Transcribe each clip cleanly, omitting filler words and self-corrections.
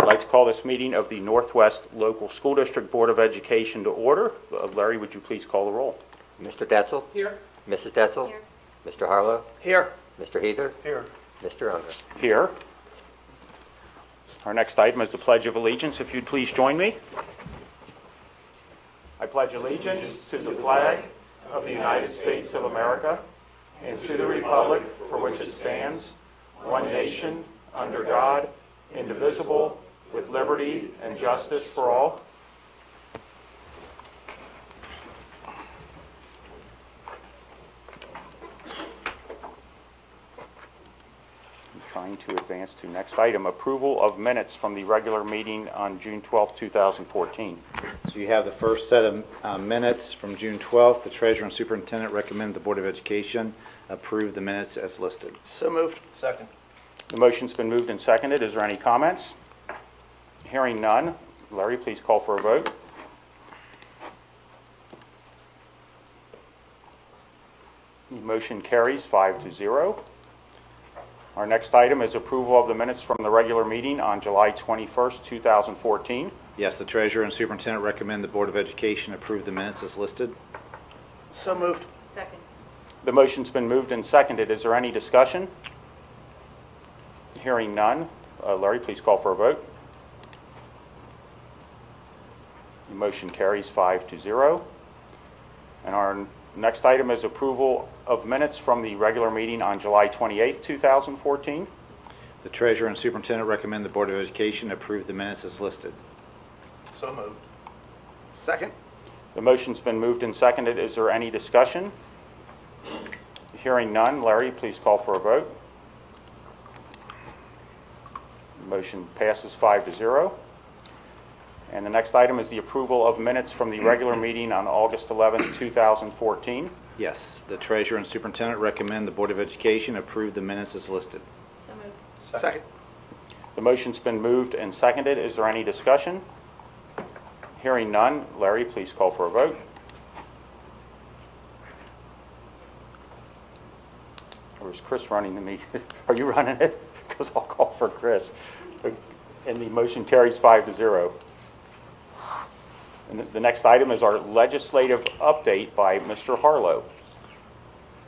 like to call this meeting of the Northwest Local School District Board of Education to order. Larry, would you please call the roll? Mr. Detzel? Here. Mrs. Detzel? Here. Mr. Harlow? Here. Mr. Heather? Here. Mr. Unger? Here. Our next item is the Pledge of Allegiance. If you'd please join me. I pledge allegiance to the flag of the United States of America and to the republic for which it stands, one nation, under God, indivisible, with liberty and justice for all. Trying to advance to next item, approval of minutes from the regular meeting on June 12, 2014. So you have the first set of minutes from June 12th. The treasurer and superintendent recommend the Board of Education approve the minutes as listed. So moved. Second. The motion's been moved and seconded. Is there any comments? Hearing none. Larry, please call for a vote. The motion carries 5-0. Our next item is approval of the minutes from the regular meeting on July 21st, 2014. Yes, the treasurer and superintendent recommend the Board of Education approve the minutes as listed. So moved. Second. The motion's been moved and seconded. Is there any discussion? Hearing none. Larry, please call for a vote. The motion carries 5-0. And our next item is approval of minutes from the regular meeting on July 28th, 2014. The treasurer and superintendent recommend the Board of Education approve the minutes as listed. So moved. Second. The motion's been moved and seconded. Is there any discussion? Hearing none. Larry, please call for a vote. The motion passes 5-0. And the next item is the approval of minutes from the regular meeting on August 11th, 2014. Yes, the treasurer and superintendent recommend the Board of Education approve the minutes as listed. So moved. Second. The motion's been moved and seconded. Is there any discussion? Hearing none. Larry, please call for a vote. Or is Chris running the meeting? Are you running it? Because I'll call for Chris. And the motion carries 5-0. And the next item is our legislative update by Mr. Harlow.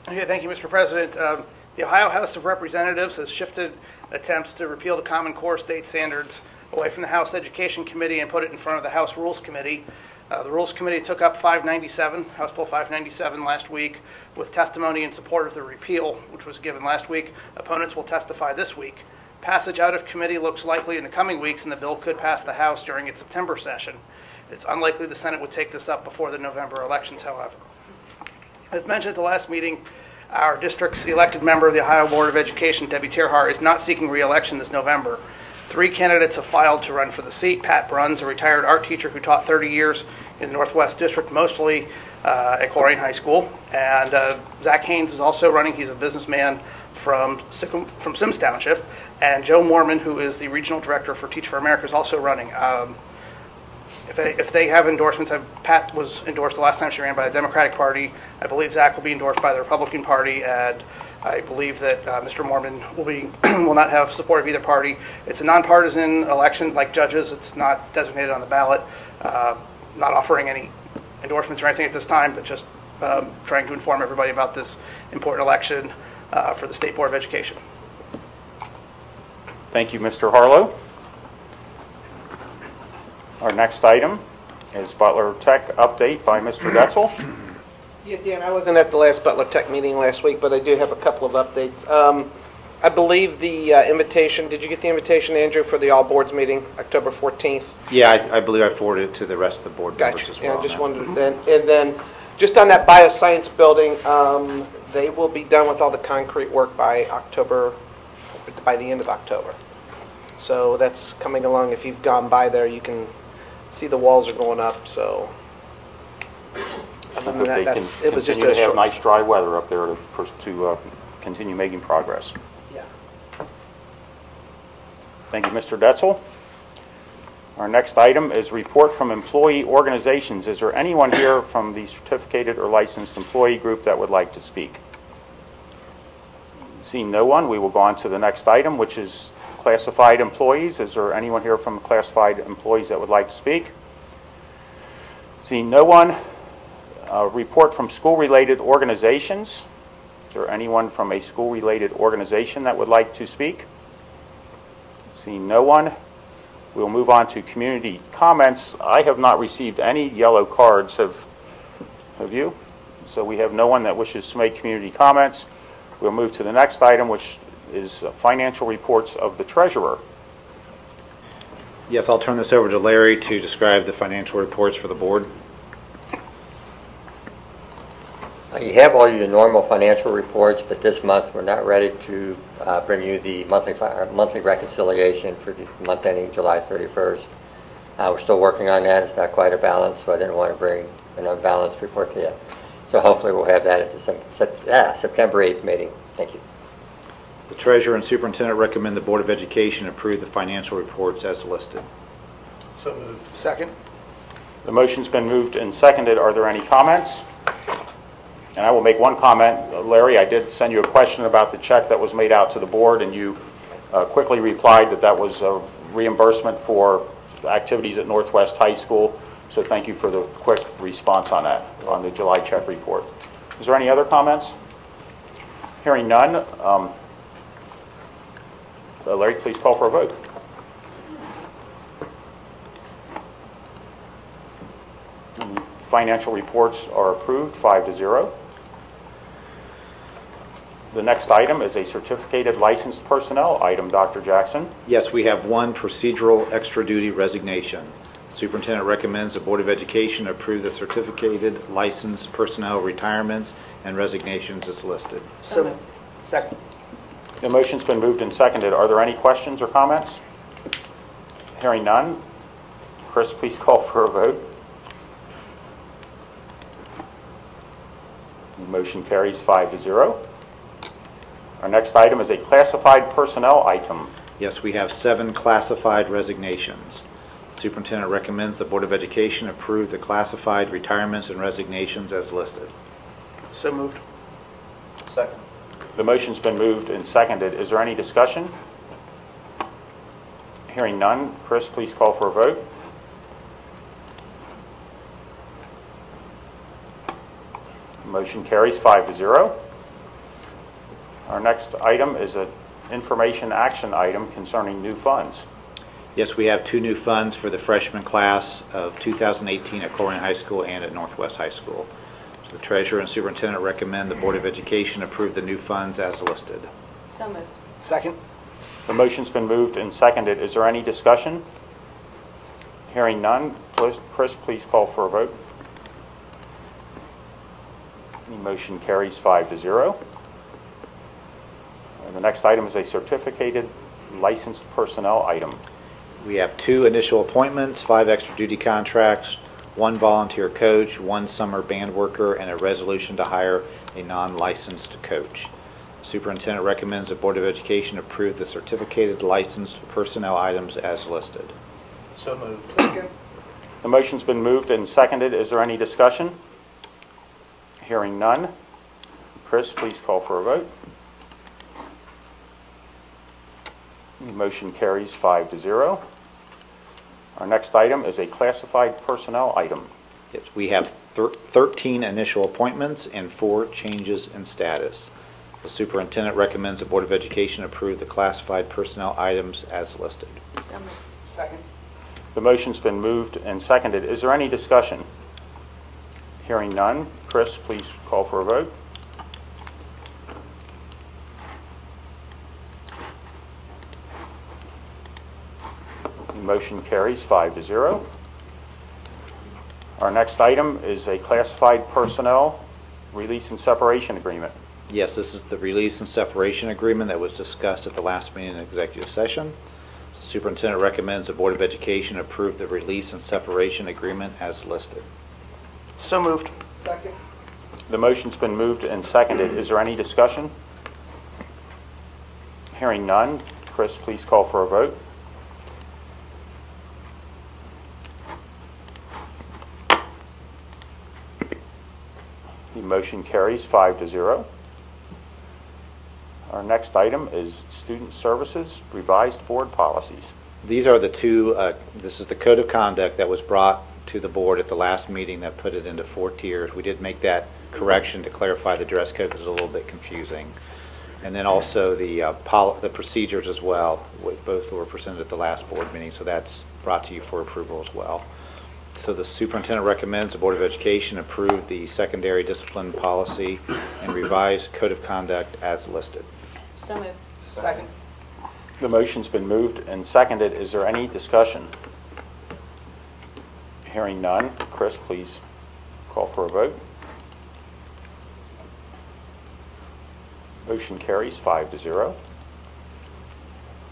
Okay, thank you, Mr. President. The Ohio House of Representatives has shifted attempts to repeal the Common Core state standards away from the House Education Committee and put it in front of the House Rules Committee. The Rules Committee took up 597, House Bill 597 last week, with testimony in support of the repeal, which was given last week. Opponents will testify this week. Passage out of committee looks likely in the coming weeks, and the bill could pass the House during its September session. It's unlikely the Senate would take this up before the November elections, however. As mentioned at the last meeting, our district's elected member of the Ohio Board of Education, Debbie Tierhart, is not seeking re-election this November. 3 candidates have filed to run for the seat. Pat Bruns, a retired art teacher who taught 30 years in the Northwest District, mostly at Colerain High School. And Zach Haynes is also running. He's a businessman from Sims Township. And Joe Mormon, who is the regional director for Teach for America, is also running. If they have endorsements, Pat was endorsed the last time she ran by the Democratic Party. I believe Zach will be endorsed by the Republican Party, and I believe that Mr. Mormon will not have support of either party. It's a nonpartisan election, like judges. It's not designated on the ballot. Not offering any endorsements or anything at this time, but just trying to inform everybody about this important election for the State Board of Education. Thank you, Mr. Harlow. Our next item is Butler Tech update by Mr. Detzel. Yeah, Dan, I wasn't at the last Butler Tech meeting last week, but I do have a couple of updates. I believe the invitation, did you get the invitation, Andrew, for the all boards meeting, October 14th? Yeah, I believe I forwarded it to the rest of the board members as well. Yeah, I just wondered then. And then just on that bioscience building, they will be done with all the concrete work by the end of October. So that's coming along. If you've gone by there, you can see the walls are going up. So other than that, it was just a have nice dry weather up there to continue making progress. Yeah. Thank you, Mr. Detzel. Our next item is report from employee organizations. Is there anyone here from the certificated or licensed employee group that would like to speak? Seeing no one, we will go on to the next item, which is classified employees. Is there anyone here from classified employees that would like to speak? Seeing no one. Report from school-related organizations. Is there anyone from a school-related organization that would like to speak? Seeing no one, we'll move on to community comments. I have not received any yellow cards. Have you? So we have no one that wishes to make community comments. We'll move to the next item, which is financial reports of the treasurer. Yes, I'll turn this over to Larry to describe the financial reports for the board. You have all your normal financial reports, but this month we're not ready to bring you the monthly reconciliation for the month ending July 31st. We're still working on that. It's not quite a balance, so I didn't want to bring an unbalanced report to you. So hopefully we'll have that at the September 8th meeting. Thank you. The treasurer and superintendent recommend the Board of Education approve the financial reports as listed. So moved. Second. The motion's been moved and seconded. Are there any comments? And I will make one comment. Larry, I did send you a question about the check that was made out to the board, and you quickly replied that that was a reimbursement for activities at Northwest High School. So thank you for the quick response on that, on the July check report. Is there any other comments? Hearing none. Larry, please call for a vote. Financial reports are approved, 5-0. The next item is a certificated licensed personnel item, Dr. Jackson. Yes, we have one procedural extra duty resignation. The superintendent recommends the Board of Education approve the certificated licensed personnel retirements and resignations as listed. So moved. Second. The motion's been moved and seconded. Are there any questions or comments? Hearing none. Chris, please call for a vote. The motion carries 5-0. Our next item is a classified personnel item. Yes, we have 7 classified resignations. The superintendent recommends the Board of Education approve the classified retirements and resignations as listed. So moved. Second. The motion's been moved and seconded. Is there any discussion? Hearing none. Chris, please call for a vote. The motion carries 5-0. Our next item is an information action item concerning new funds. Yes, we have 2 new funds for the freshman class of 2018 at Colerain High School and at Northwest High School. So the treasurer and superintendent recommend the Board of Education approve the new funds as listed. So moved. Second. The motion's been moved and seconded. Is there any discussion? Hearing none. Chris, please call for a vote. The motion carries 5-0. And the next item is a certificated licensed personnel item. We have 2 initial appointments, 5 extra duty contracts, 1 volunteer coach, 1 summer band worker, and a resolution to hire a non-licensed coach. Superintendent recommends the Board of Education approve the certificated licensed personnel items as listed. So moved. Second. The motion's been moved and seconded. Is there any discussion? Hearing none. Chris, please call for a vote. The motion carries 5-0. Our next item is a classified personnel item. Yes, we have 13 initial appointments and 4 changes in status. The superintendent recommends the Board of Education approve the classified personnel items as listed. So moved. Second. The motion's been moved and seconded. Is there any discussion? Hearing none. Chris, please call for a vote. The motion carries 5-0. Our next item is a classified personnel release and separation agreement. Yes, this is the release and separation agreement that was discussed at the last meeting in executive session. The superintendent recommends the Board of Education approve the release and separation agreement as listed. So moved. Second. The motion's been moved and seconded. Is there any discussion? Hearing none. Chris, please call for a vote. The motion carries 5-0. Our next item is Student Services Revised Board Policies. These are the two, this is the code of conduct that was brought to the board at the last meeting that put it into 4 tiers. We did make that correction to clarify the dress code because it was a little bit confusing. And then also the procedures as well, both were presented at the last board meeting, so that's brought to you for approval as well. So the superintendent recommends the Board of Education approve the secondary discipline policy and revised code of conduct as listed. So moved. Second. The motion's been moved and seconded. Is there any discussion? Hearing none. Chris, please call for a vote. Motion carries 5-0.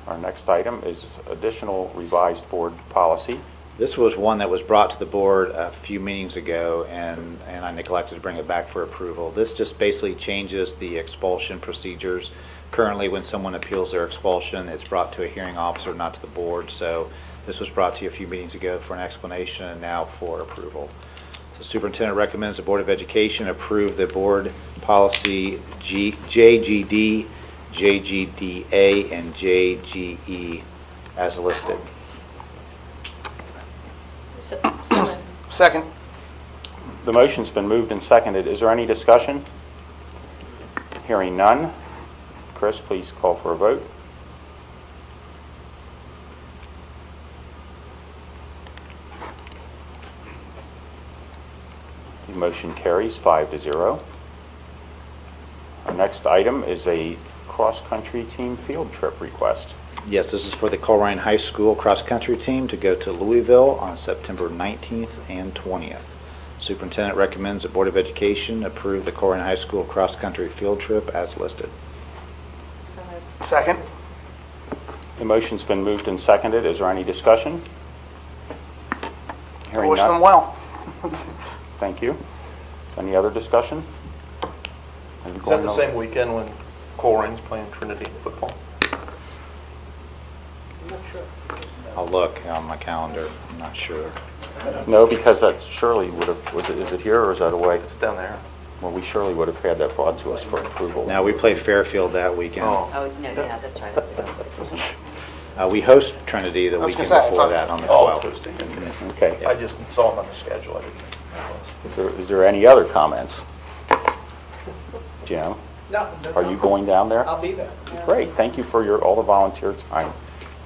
Our next item is additional revised board policy. This was one that was brought to the board a few meetings ago, and I neglected to bring it back for approval. This just basically changes the expulsion procedures. Currently, when someone appeals their expulsion, it's brought to a hearing officer, not to the board. So this was brought to you a few meetings ago for an explanation and now for approval. So superintendent recommends the Board of Education approve the board policy JGD, JGDA, and JGE as listed. So moved. Second. The motion's been moved and seconded. Is there any discussion? Hearing none. Chris, please call for a vote. The motion carries 5-0. Our next item is a cross-country team field trip request. Yes, this is for the Colerain High School cross-country team to go to Louisville on September 19th and 20th. Superintendent recommends the Board of Education approve the Colerain High School cross-country field trip as listed. So moved. Second. The motion's been moved and seconded. Is there any discussion? I Hearing wish them none. well. Thank you. Any other discussion? Is that the same weekend when Colerain's playing Trinity football? I'll look on my calendar. I'm not sure. No, because that surely would have, is it here or is that away? It's down there. Well, we surely would have had that brought to us for approval. Now, we play Fairfield that weekend. Oh. Oh, no, yeah, that's right. We host Trinity the I was weekend gonna say, I before thought- that on the Oh, 12th. Tuesday. Okay. I just saw them on the schedule. I didn't know what it Is there any other comments? Jim, No. are you going down there? I'll be there. Great, thank you for all the volunteer time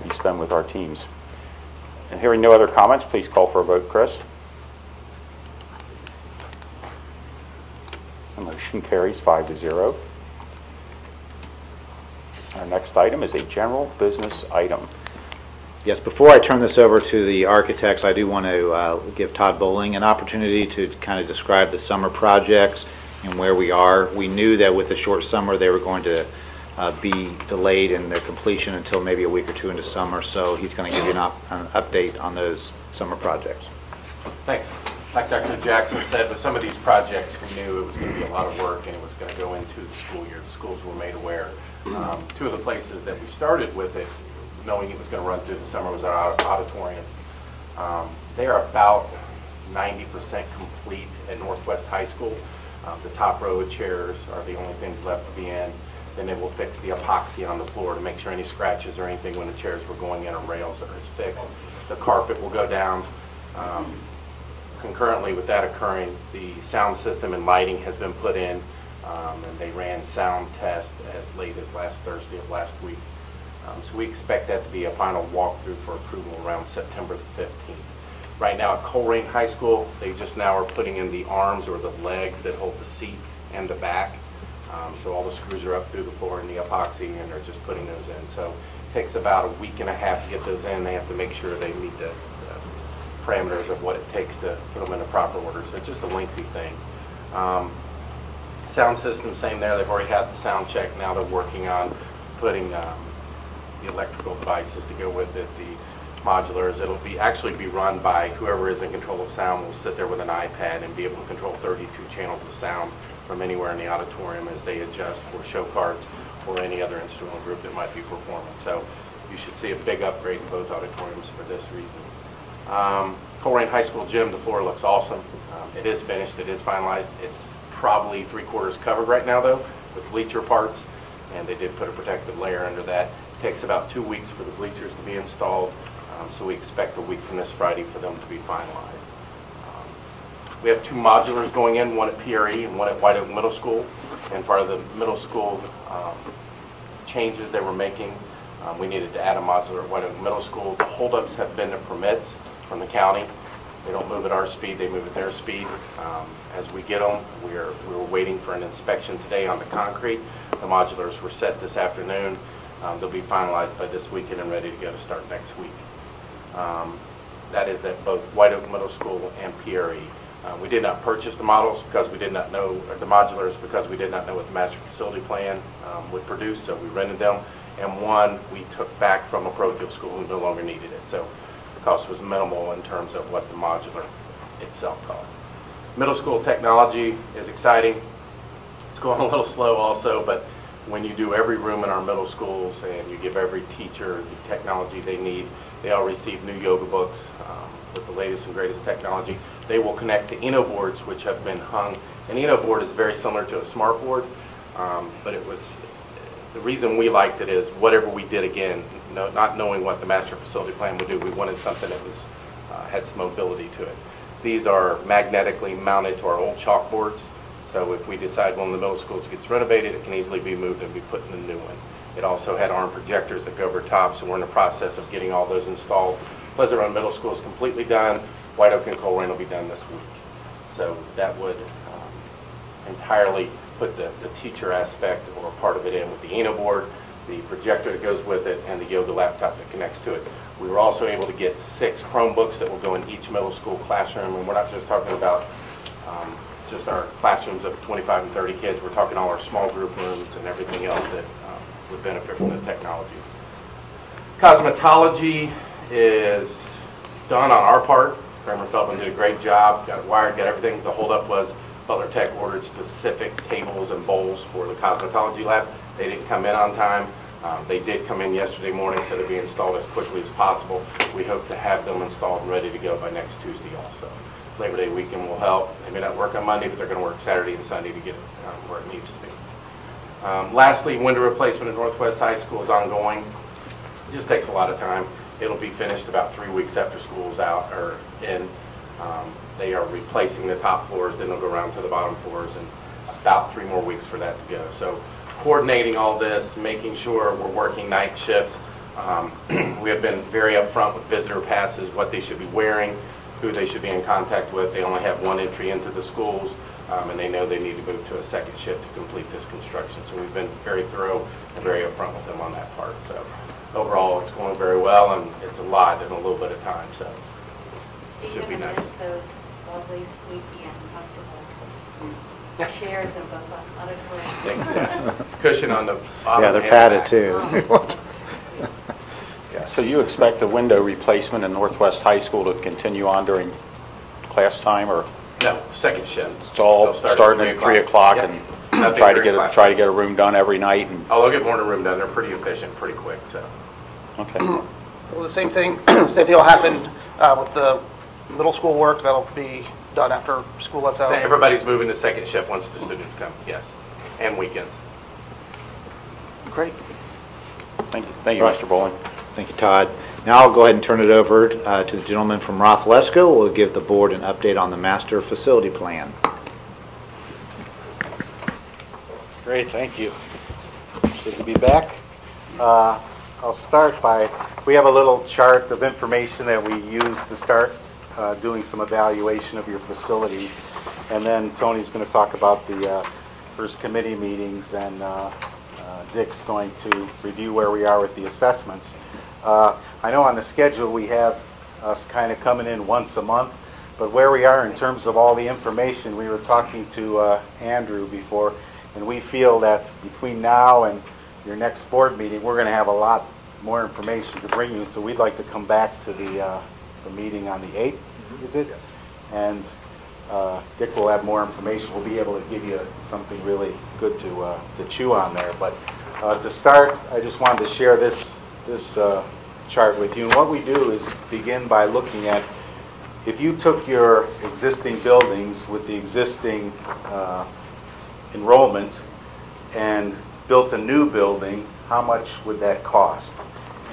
you spend with our teams. And hearing no other comments, please call for a vote, Chris. The motion carries 5-0. Our next item is a general business item. Yes, before I turn this over to the architects, I do want to give Todd Bowling an opportunity to kind of describe the summer projects and where we are. We knew that with the short summer, they were going to be delayed in their completion until maybe a week or two into summer, so he's going to give you an update on those summer projects. Thanks. Like Dr. Jackson said, with some of these projects, we knew it was going to be a lot of work and it was going to go into the school year. The schools were made aware. Two of the places that we started with it, knowing it was going to run through the summer, was our auditoriums. They are about 90% complete at Northwest High School. The top row of chairs are the only things left to be in. Then they will fix the epoxy on the floor to make sure any scratches or anything when the chairs were going in or rails are fixed. The carpet will go down. Concurrently with that occurring, the sound system and lighting has been put in, and they ran sound tests as late as last Thursday of last week. So we expect that to be a final walkthrough for approval around September the 15th. Right now at Colerain High School, they just now are putting in the arms or the legs that hold the seat and the back. So all the screws are up through the floor and the epoxy, and they're just putting those in. So it takes about a week and a half to get those in. They have to make sure they meet the parameters of what it takes to put them in a proper order. So it's just a lengthy thing. Sound system, same there. They've already had the sound check. Now they're working on putting the electrical devices to go with it, the modulars. It'll actually be run by whoever is in control of sound will sit there with an iPad and be able to control 32 channels of sound from anywhere in the auditorium as they adjust for show cards or any other instrumental group that might be performing. So you should see a big upgrade in both auditoriums for this reason. Colerain High School gym, the floor looks awesome. It is finished, it is finalized. It's probably 3/4 covered right now though with bleacher parts. and they did put a protective layer under that. It takes about 2 weeks for the bleachers to be installed, so we expect a week from this Friday for them to be finalized. We have 2 modulars going in, one at PRE and one at White Oak Middle School. And part of the middle school changes they were making, we needed to add a modular at White Oak Middle School. The holdups have been the permits from the county. They don't move at our speed, they move at their speed. As we get them, we were waiting for an inspection today on the concrete. The modulars were set this afternoon. They'll be finalized by this weekend and ready to go to start next week. That is at both White Oak Middle School and PRE. We did not purchase the models because we did not know, or the modulars, because we did not know what the master facility plan would produce, so we rented them. And one we took back from a parochial school who no longer needed it. So the cost was minimal in terms of what the modular itself cost. Middle school technology is exciting. It's going a little slow also, but when you do every room in our middle schools and you give every teacher the technology they need, they all receive new yoga books with the latest and greatest technology. They will connect to Eno boards, which have been hung. An Eno board is very similar to a smart board, but it was, the reason we liked it is whatever we did, again, not knowing what the master facility plan would do, we wanted something that was had some mobility to it. These are magnetically mounted to our old chalkboards, so if we decide one of the middle schools gets renovated, it can easily be moved and be put in the new one. It also had arm projectors that go over top, so we're in the process of getting all those installed. Pleasant Run Middle School is completely done. White Oak and Colerain will be done this week. So that would entirely put the teacher aspect or part of it in with the Eno board, the projector that goes with it, and the yoga laptop that connects to it. We were also able to get 6 Chromebooks that will go in each middle school classroom, and we're not just talking about just our classrooms of 25 and 30 kids. We're talking all our small group rooms and everything else that would benefit from the technology. Cosmetology is done on our part. Kramer Feldman did a great job, got it wired, got everything. The holdup was Butler Tech ordered specific tables and bowls for the cosmetology lab. They didn't come in on time. They did come in yesterday morning, so they'll be installed as quickly as possible. We hope to have them installed and ready to go by next Tuesday also. Labor Day weekend will help. They may not work on Monday, but they're going to work Saturday and Sunday to get it where it needs to be. Lastly, window replacement at Northwest High School is ongoing. It just takes a lot of time. It'll be finished about 3 weeks after school's out or in. They are replacing the top floors, then they'll go around to the bottom floors, and about 3 more weeks for that to go. So coordinating all this, making sure we're working night shifts. We have been very upfront with visitor passes, what they should be wearing, who they should be in contact with. They only have one entry into the schools, and they know they need to move to a second shift to complete this construction. So we've been very thorough and very upfront with them on that part. So overall, it's going very well, and it's a lot in a little bit of time. So it should be nice. Miss those lovely, squeaky, and comfortable chairs in both auditoriums. Yes. Cushion on the bottom. Yeah, they're and padded back. too. So you expect the window replacement in Northwest High School to continue on during class time, or No, second shift. it's all They'll start starting at 3 o'clock Yep. and Nothing try to during get class. try to get a room done every night? And Oh, they'll get more than a room done. They're pretty efficient, pretty quick. So okay, Well, the same thing will happen with the middle school work. That'll be done after school lets out. So everybody's moving to second shift once the students come. Yes, and weekends. Great. thank you, Mr. Bowling. Thank you, Todd. Now I'll go ahead and turn it over to the gentleman from Roth Lesko, who will give the board an update on the master facility plan. Great, thank you. Good to be back. I'll start by, we have a little chart of information that we use to start doing some evaluation of your facilities. And then Tony's going to talk about the first committee meetings, and Dick's going to review where we are with the assessments. I know on the schedule we have us kind of coming in once a month, but where we are in terms of all the information, we were talking to Andrew before, and we feel that between now and your next board meeting, we're going to have a lot more information to bring you. So we'd like to come back to the meeting on the 8th, is it? And Dick will have more information. We'll be able to give you something really good to chew on there. But to start, I just wanted to share this chart with you. And what we do is begin by looking at, if you took your existing buildings with the existing enrollment and built a new building, how much would that cost?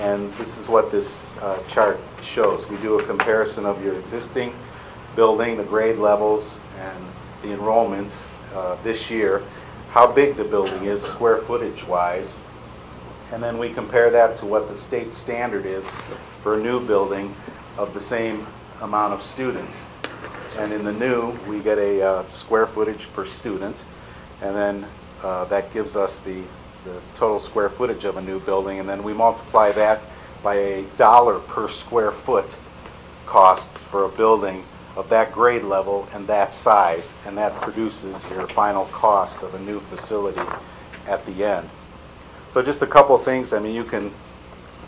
And this is what this chart shows. We do a comparison of your existing building, the grade levels, and the enrollment this year, how big the building is square footage wise, and then we compare that to what the state standard is for a new building of the same amount of students. And in the new, we get a square footage per student, and then that gives us the total square footage of a new building, and then we multiply that by $1 per square foot costs for a building of that grade level and that size, and that produces your final cost of a new facility at the end. So just a couple of things, I mean, you can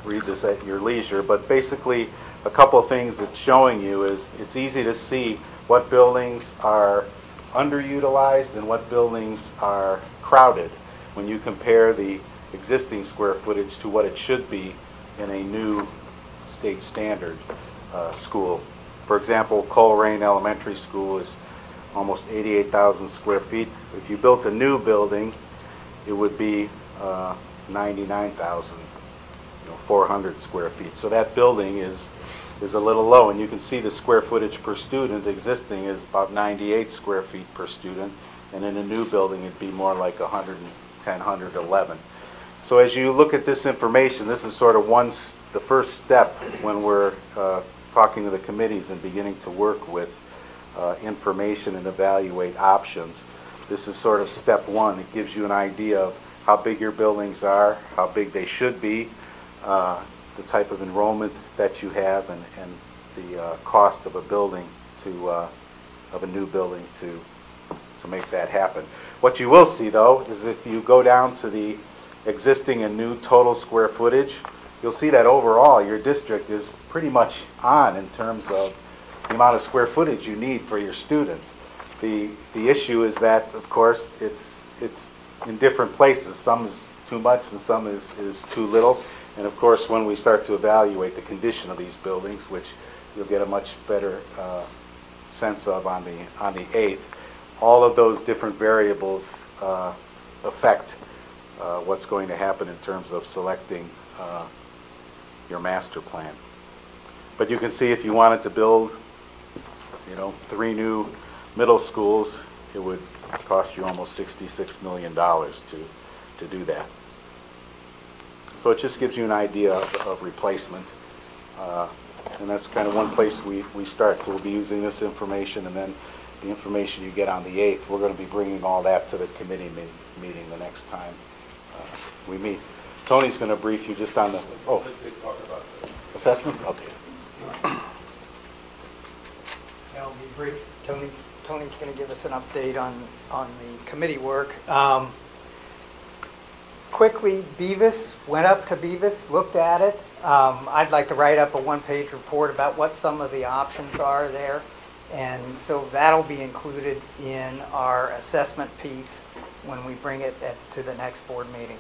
read this at your leisure, but basically a couple of things it's showing you is it's easy to see what buildings are underutilized and what buildings are crowded when you compare the existing square footage to what it should be in a new state standard school. For example, Coleraine Elementary School is almost 88,000 square feet. If you built a new building, it would be 99,400 square feet. So that building is a little low, and you can see the square footage per student existing is about 98 square feet per student, and in a new building it'd be more like 110, 111. So as you look at this information, this is sort of the first step when we're talking to the committees and beginning to work with information and evaluate options. This is sort of step one. It gives you an idea of how big your buildings are, how big they should be, the type of enrollment that you have, and the cost of a building of a new building to make that happen. What you will see, though, is if you go down to the existing and new total square footage, you'll see that overall your district is pretty much on in terms of the amount of square footage you need for your students. The issue is that, of course, it's in different places. Some is too much and some is too little. And of course, when we start to evaluate the condition of these buildings, which you'll get a much better sense of on the 8th, all of those different variables affect what's going to happen in terms of selecting your master plan. But you can see if you wanted to build, 3 new middle schools, it would cost you almost $66 million to do that. So it just gives you an idea of replacement. And that's kind of one place we start. So we'll be using this information, and then the information you get on the 8th, we're going to be bringing all that to the committee meeting the next time we meet. Tony's going to brief you just on the assessment? Okay. I'll be brief. Tony's going to give us an update on the committee work. Quickly, Beavis, went up to Beavis, looked at it. I'd like to write up a one-page report about what some of the options are there. And so that'll be included in our assessment piece when we bring it to the next board meeting.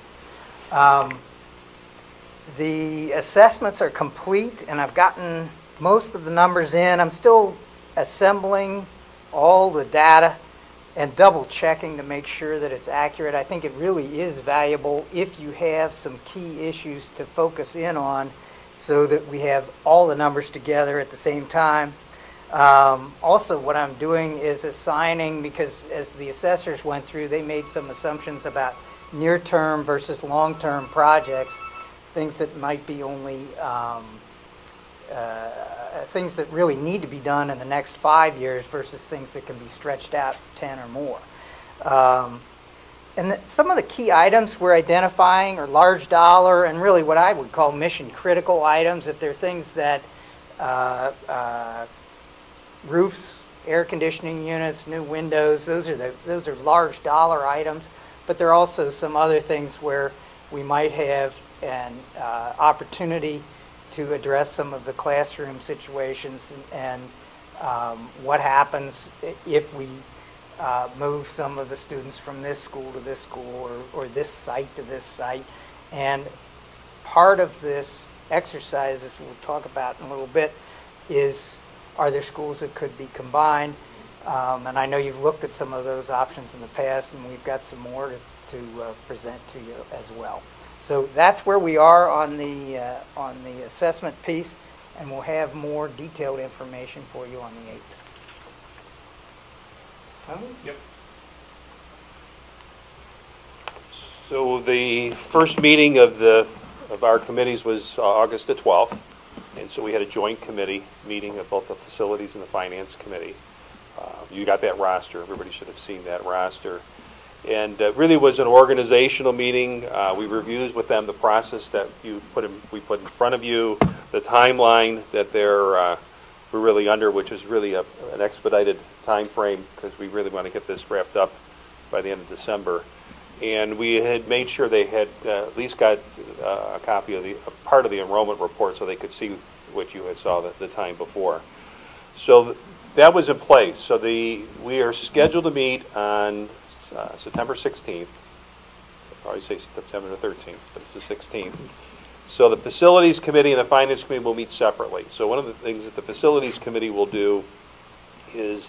The assessments are complete, and I've gotten most of the numbers in. I'm still assembling all the data and double checking to make sure that it's accurate. I think it really is valuable if you have some key issues to focus in on so that we have all the numbers together at the same time. Also, what I'm doing is assigning, because as the assessors went through, they made some assumptions about near-term versus long-term projects, things that might be only things that really need to be done in the next 5 years versus things that can be stretched out 10 or more. And some of the key items we're identifying are large dollar and really what I would call mission critical items. If they're things that roofs, air conditioning units, new windows, those are large dollar items. But there are also some other things where we might have an opportunity to address some of the classroom situations and what happens if we move some of the students from this school to this school or this site to this site. And part of this exercise, as we'll talk about in a little bit, is are there schools that could be combined? And I know you've looked at some of those options in the past, and we've got some more to present to you as well. So that's where we are on the assessment piece, and we'll have more detailed information for you on the 8th. Tony? Yep. So the first meeting of our committees was August the 12th, and so we had a joint committee meeting of both the facilities and the finance committee. You got that roster. Everybody should have seen that roster. And really was an organizational meeting. We reviewed with them the process that we put in front of you, the timeline that we're really under, which is really an expedited time frame because we really want to get this wrapped up by the end of December. And we had made sure they had at least got a copy of a part of the enrollment report so they could see what you had saw the time before. So that was in place. So we are scheduled to meet on September 16th. I always say September the 13th, but it's the 16th. So the Facilities Committee and the Finance Committee will meet separately. So one of the things that the Facilities Committee will do is,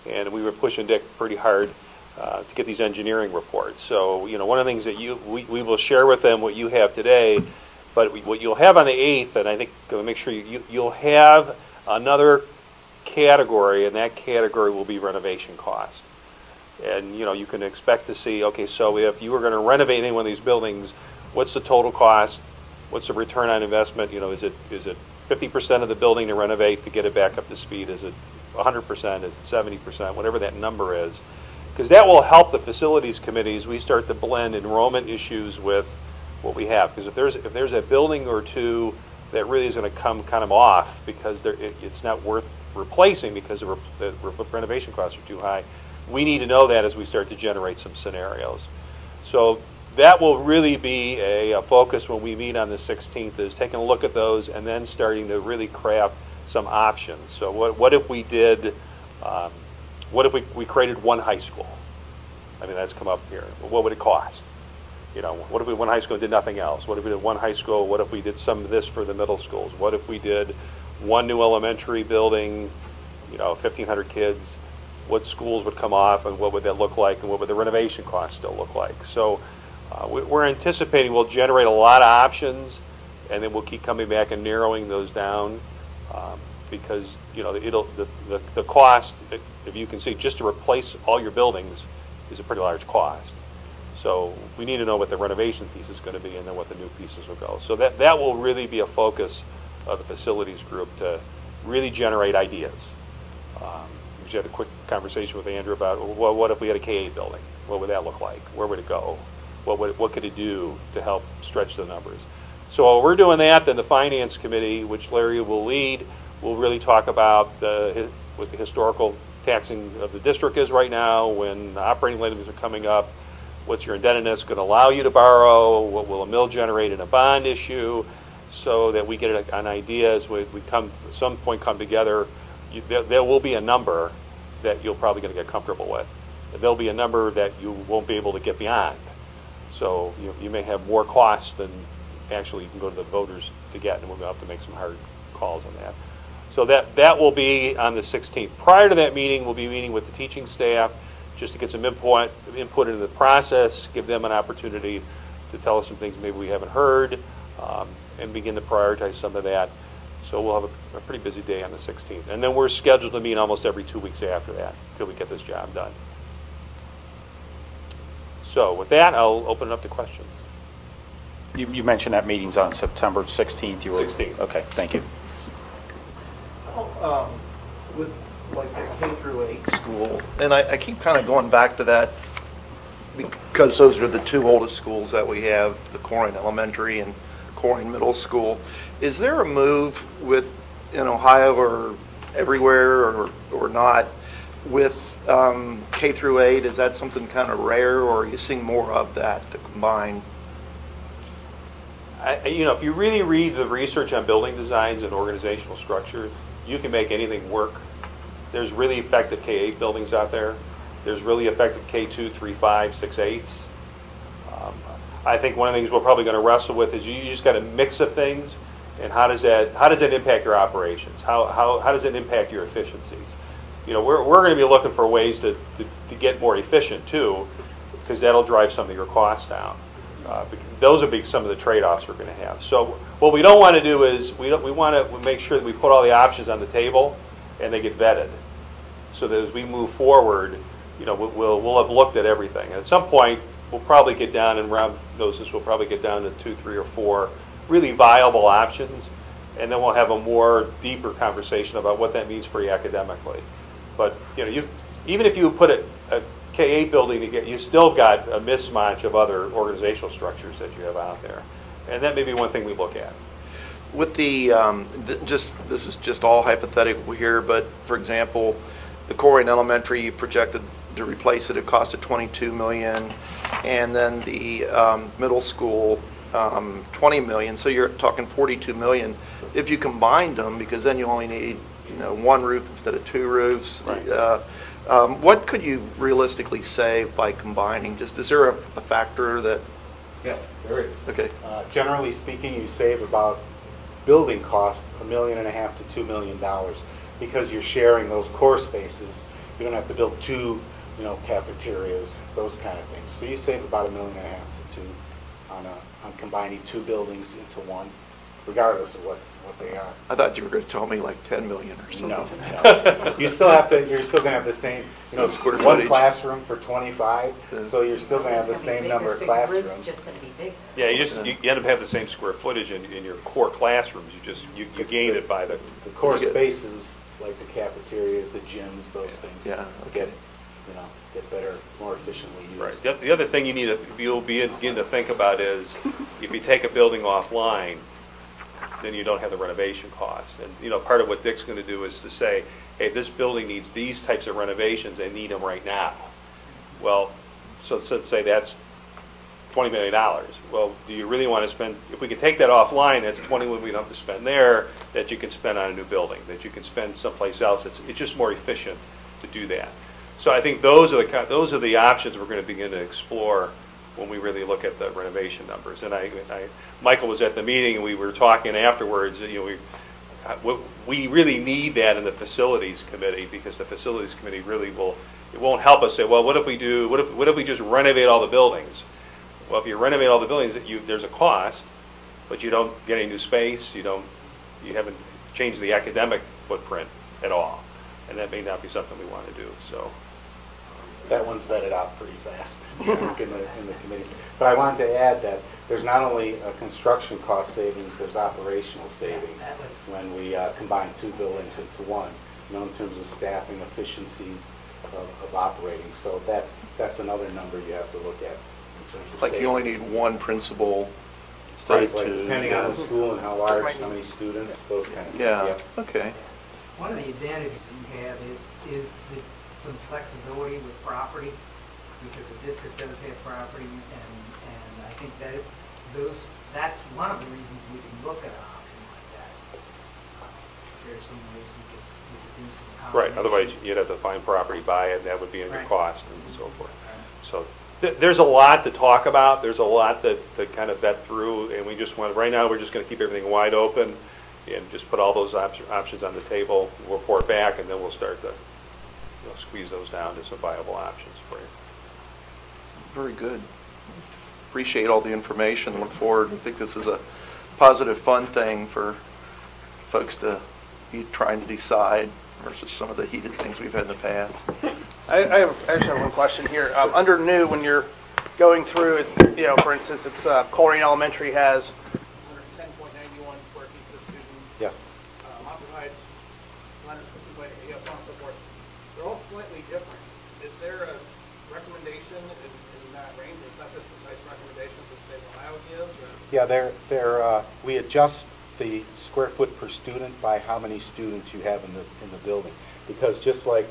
and we were pushing Dick pretty hard to get these engineering reports. So, one of the things that we will share with them what you have today, but what you'll have on the 8th, and I think make sure you'll have another category, and that category will be renovation cost. And, you can expect to see, okay, so if you were going to renovate any one of these buildings, what's the total cost? What's the return on investment? Is it 50% of the building to renovate to get it back up to speed? Is it 100%? Is it 70%? Whatever that number is. Because that will help the facilities committees. We start to blend enrollment issues with what we have. Because if there's a building or two that really is going to come kind of off because it's not worth replacing because the renovation costs are too high, we need to know that as we start to generate some scenarios. So that will really be a focus when we meet on the 16th, is taking a look at those and then starting to really craft some options. So what if we did, what if we created one high school? I mean, that's come up here. What would it cost? What if we one high school and did nothing else? What if we did one high school? What if we did some of this for the middle schools? What if we did one new elementary building, 1,500 kids? What schools would come off, and what would that look like, and what would the renovation costs still look like? So we're anticipating we'll generate a lot of options, and then we'll keep coming back and narrowing those down because the cost, if you can see, just to replace all your buildings is a pretty large cost. So we need to know what the renovation piece is going to be and then what the new pieces will go. So that will really be a focus of the facilities group to really generate ideas. We had a quick conversation with Andrew about, well, what if we had a K-8 building? What would that look like? Where would it go? What could it do to help stretch the numbers? So while we're doing that, then the Finance Committee, which Larry will lead, will really talk about what the historical taxing of the district is right now, when the operating liabilities are coming up, what's your indebtedness going to allow you to borrow, what will a mill generate in a bond issue, so that we get an idea as we come, at some point come together. There will be a number that you're probably going to get comfortable with. There'll be a number that you won't be able to get beyond. So you may have more costs than actually you can go to the voters to get, and we're going to have to make some hard calls on that. So that will be on the 16th. Prior to that meeting, we'll be meeting with the teaching staff just to get some input into the process, give them an opportunity to tell us some things maybe we haven't heard, and begin to prioritize some of that. So we'll have a pretty busy day on the 16th. And then we're scheduled to meet almost every 2 weeks after that until we get this job done. So with that, I'll open it up to questions. You mentioned that meeting's on September 16th. 16th. Okay, thank you. With like the K through 8 school, and I keep kind of going back to that because those are the two oldest schools that we have, the Corning Elementary and Corning Middle School. Is there a move in Ohio or everywhere or not with K through 8? Is that something kind of rare, or are you seeing more of that to combine? If you really read the research on building designs and organizational structure, you can make anything work. There's really effective K-8 buildings out there. There's really effective K2, 3, 5, 6, 8s. I think one of the things we're probably going to wrestle with is you just got a mix of things, and how does that impact your operations? How does it impact your efficiencies? We're going to be looking for ways to get more efficient too, because that'll drive some of your costs down. Those will be some of the trade-offs we're going to have. So what we don't want to do is we want to make sure that we put all the options on the table and they get vetted, so that as we move forward, we'll have looked at everything. And at some point, we'll probably get down, and Rob knows this, we'll probably get down to 2, 3, or 4 really viable options, and then we'll have a more deeper conversation about what that means for you academically. But even if you put a K-8 building together, you still got a mismatch of other organizational structures that you have out there, and that may be one thing we look at. With the, this is just all hypothetical here, but for example, the Corrigan Elementary, you projected to replace it, it costed $22 million, and then the middle school, $20 million, so you're talking $42 million. If you combined them, because then you only need, one roof instead of 2 roofs, Right. What could you realistically save by combining? Just, is there a factor that? Yes, there is. Okay. Generally speaking, you save about building costs $1.5 million to $2 million because you're sharing those core spaces. You don't have to build 2, cafeterias, those kind of things. So you save about $1.5 million to 2 on combining 2 buildings into one, regardless of what they are. I thought you were going to tell me like 10 million or something. No. You're still going to have the same, Square one footage. classroom for 25, so you're still going to have the same number of classrooms. Just going to be bigger. Yeah, you end up having the same square footage in your core classrooms. You gain it by the core spaces, like the cafeterias, the gyms, those things. Yeah, okay. Get better, more efficiently used. Right. The other thing you'll begin to think about is if you take a building offline, then you don't have the renovation costs. And part of what Dick's going to do is to say, hey, this building needs these types of renovations. They need them right now. Well, so let's say that's $20 million. Well, do you really want to spend? If we can take that offline, that's $20 million we don't have to spend there. That you can spend on a new building. That you can spend someplace else. It's just more efficient to do that. So I think those are the options we're going to begin to explore when we really look at the renovation numbers. And Michael was at the meeting, and we were talking afterwards. We really need that in the facilities committee, because the facilities committee really it won't help us say, well, what if we just renovate all the buildings? Well, if you renovate all the buildings, there's a cost, but you don't get any new space. You haven't changed the academic footprint at all, and that may not be something we want to do. So. That one's vetted out pretty fast in the committees. But I wanted to add that there's not only a construction cost savings, there's operational savings when we combine 2 buildings into one, in terms of staffing efficiencies of operating. So that's another number you have to look at in terms of Like savings. you only need one principal Right, instead of like 2. depending on the school and how large, how many students, those kind of things. Yeah, okay. One of the advantages you have is some flexibility with property, because the district does have property, and I think that's one of the reasons we can look at an option like that. There's some ways we could do some. Right. Otherwise, you'd have to find property, buy it, and that would be in your Right. cost and so forth. So there's a lot to talk about. There's a lot to kind of vet through, and right now we're just going to keep everything wide open and just put all those options on the table. We'll report back, and then we'll start to squeeze those down to some viable options for you. Very good. Appreciate all the information. Look forward. I think this is a positive, fun thing for folks to be trying to decide versus some of the heated things we've had in the past. I actually have one question here. Under new, when you're going through it, for instance, it's Corrigan Elementary has 110.91 square feet per student. Yes. Mountain Heights, 150 by 8, so on and so forth. They're all slightly different. Is there a recommendation in that range, or is that just precise recommendations that State of Ohio gives? Or? Yeah, we adjust the square foot per student by how many students you have in the building, because just like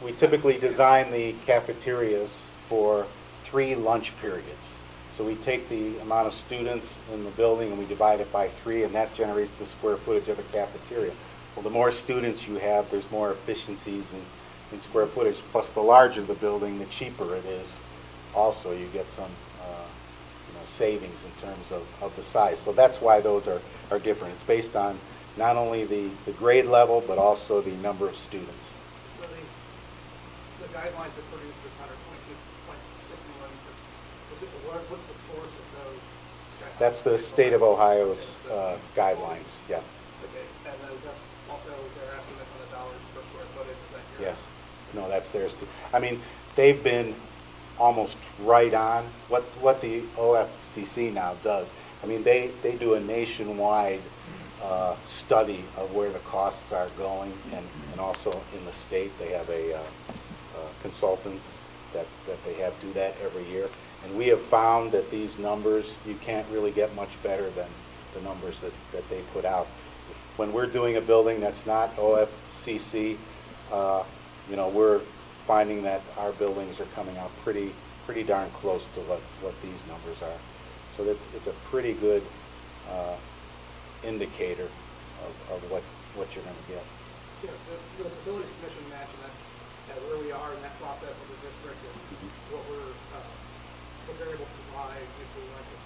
we typically design the cafeterias for 3 lunch periods. So we take the amount of students in the building and we divide it by 3, and that generates the square footage of the cafeteria. Well, the more students you have, there's more efficiencies in square footage. Plus, the larger the building, the cheaper it is. Also, you get some savings in terms of the size. So that's why those are different. It's based on not only the grade level, but also the number of students. So the the guidelines that produced this 122.6 million, what's the source of those guidelines? That's the state of Ohio's guidelines, yeah. Okay, and that's also their estimate on the dollars per square footage, is that your? Yes. No, that's theirs too. I mean, they've been almost right on what the OFCC now does. I mean, they do a nationwide study of where the costs are going, and also in the state, they have a consultants that they have do that every year. And we have found that these numbers, you can't really get much better than the numbers that they put out. When we're doing a building that's not OFCC, you know, we're finding that our buildings are coming out pretty darn close to what these numbers are. So it's a pretty good indicator of what you're going to get. Yeah, the Facilities Commission mentioned that where we are in that process of the district and what they're able to provide if we like to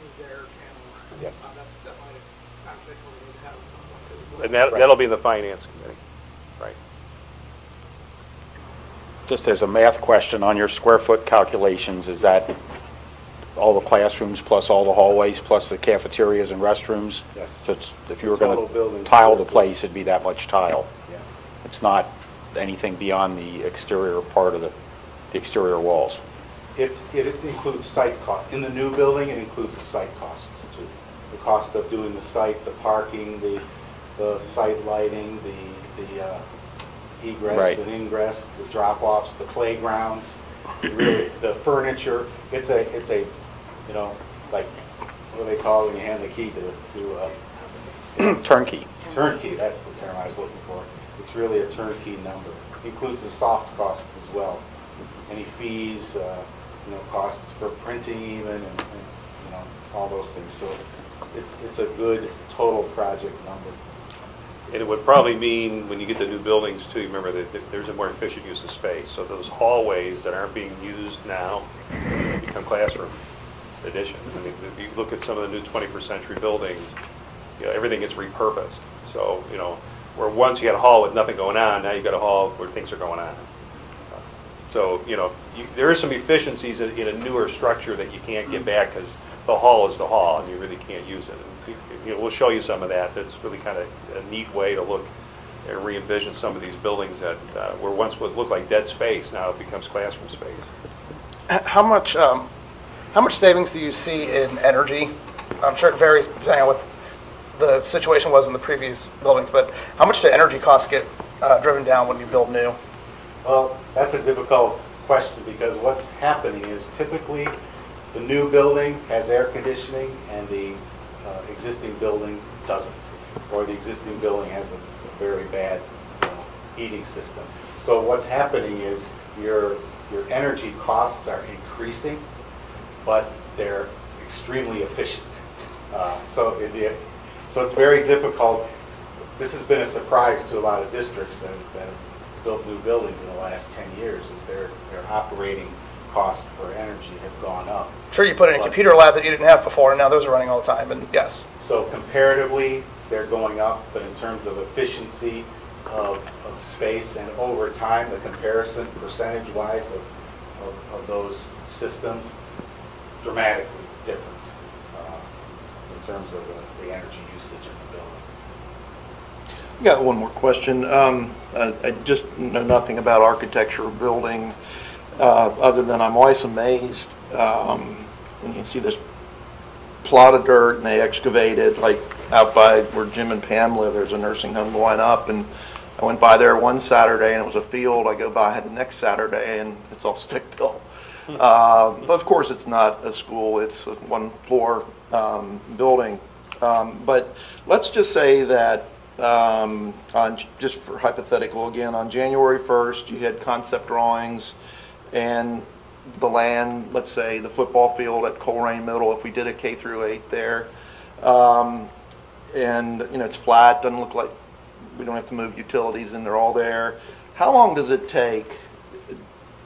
use their channel. Yes. That's definitely a conversation we need to have at some point too. And that'll be in the Finance Committee, right? Just as a math question, on your square foot calculations, is that all the classrooms plus all the hallways plus the cafeterias and restrooms? Yes. So if you The were going total to building tile square the foot. place, it'd be that much tile. Yeah. It's not anything beyond the exterior part of the exterior walls. It includes site cost. In the new building, it includes the site costs too. The cost of doing the site, the parking, the site lighting, the egress Right. and ingress, the drop-offs, the playgrounds, really the furniture. It's a you know, like what do they call it when you hand the key to Turnkey. turnkey. That's the term I was looking for. It's really a turnkey number. It includes the soft costs as well. Any fees, you know, costs for printing even, and you know, all those things. So it's a good total project number. And it would probably mean, when you get to new buildings too, remember that there's a more efficient use of space. So those hallways that aren't being used now become classroom addition. I mean, if you look at some of the new 21st century buildings, you know, everything gets repurposed. So, you know, where once you had a hall with nothing going on, now you've got a hall where things are going on. So, you know, there are some efficiencies in a newer structure that you can't get back because the hall is the hall and you really can't use it. And, you know, we'll show you some of that. That's really kind of a neat way to look and re-envision some of these buildings that were once would look like dead space, now it becomes classroom space. How much savings do you see in energy? I'm sure it varies depending on what the situation was in the previous buildings, but how much do energy costs get driven down when you build new? Well, that's a difficult question because what's happening is typically the new building has air conditioning and the existing building doesn't, or the existing building has a very bad heating system. So what's happening is your energy costs are increasing, but they're extremely efficient. So it's very difficult. This has been a surprise to a lot of districts that have built new buildings in the last 10 years, is their operating costs for energy have gone up. Sure, you put in a computer lab that you didn't have before, and now those are running all the time, and yes. So comparatively, they're going up, but in terms of efficiency of space and over time, the comparison percentage-wise of those systems, dramatically different in terms of the energy usage in the building. I got one more question. I just know nothing about architecture or building, other than I'm always amazed when you see this plot of dirt and they excavated, like out by where Jim and Pam live, there's a nursing home going up, and I went by there one Saturday and it was a field. I go by the next Saturday and it's all stick built. But of course it's not a school, it's a one floor building. But let's just say that just for hypothetical again, on January 1st you had concept drawings and the land, let's say the football field at Colerain Middle, if we did a K through 8 there, and you know it's flat, doesn't look like we don't have to move utilities and they're all there. How long does it take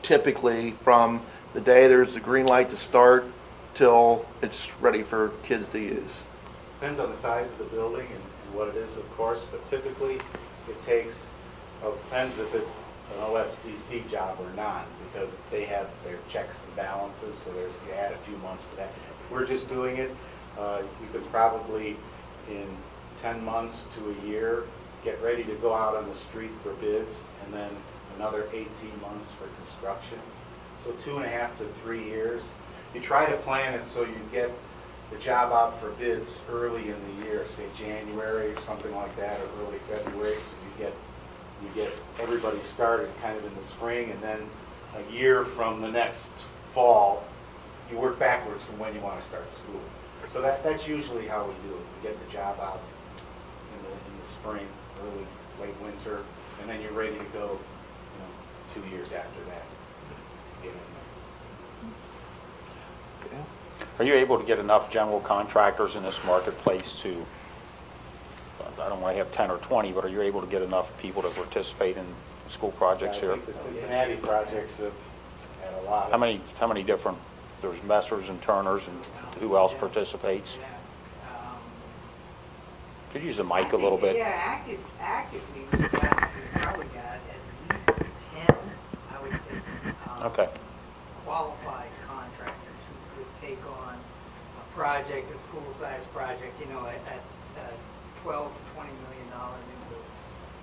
typically from the day there's the green light to start till it's ready for kids to use? Depends on the size of the building and what it is, of course, but typically it takes, well, it depends if it's an OFCC job or not, because they have their checks and balances, so there's, you add a few months to that. If we're just doing it, you could probably, in 10 months to a year, get ready to go out on the street for bids, and then another 18 months for construction. So 2.5 to 3 years. You try to plan it so you get the job out for bids early in the year, say January or something like that, or early February, so you get everybody started kind of in the spring, and then a year from the next fall, you work backwards from when you want to start school. So that's usually how we do it. We get the job out in the spring, early, late winter, and then you're ready to go, 2 years after that. Get in there. Are you able to get enough general contractors in this marketplace to, I don't want to have 10 or 20, but are you able to get enough people to participate in school projects here? I think the Cincinnati projects have had a lot. How many different, there's Messers and Turners, and who else participates? Could you use the mic a little bit? Yeah, actively, we've probably got at least 10, I would say. Okay. Qualified contractors who could take on a project, a school-sized project, at $12 to $20 million new.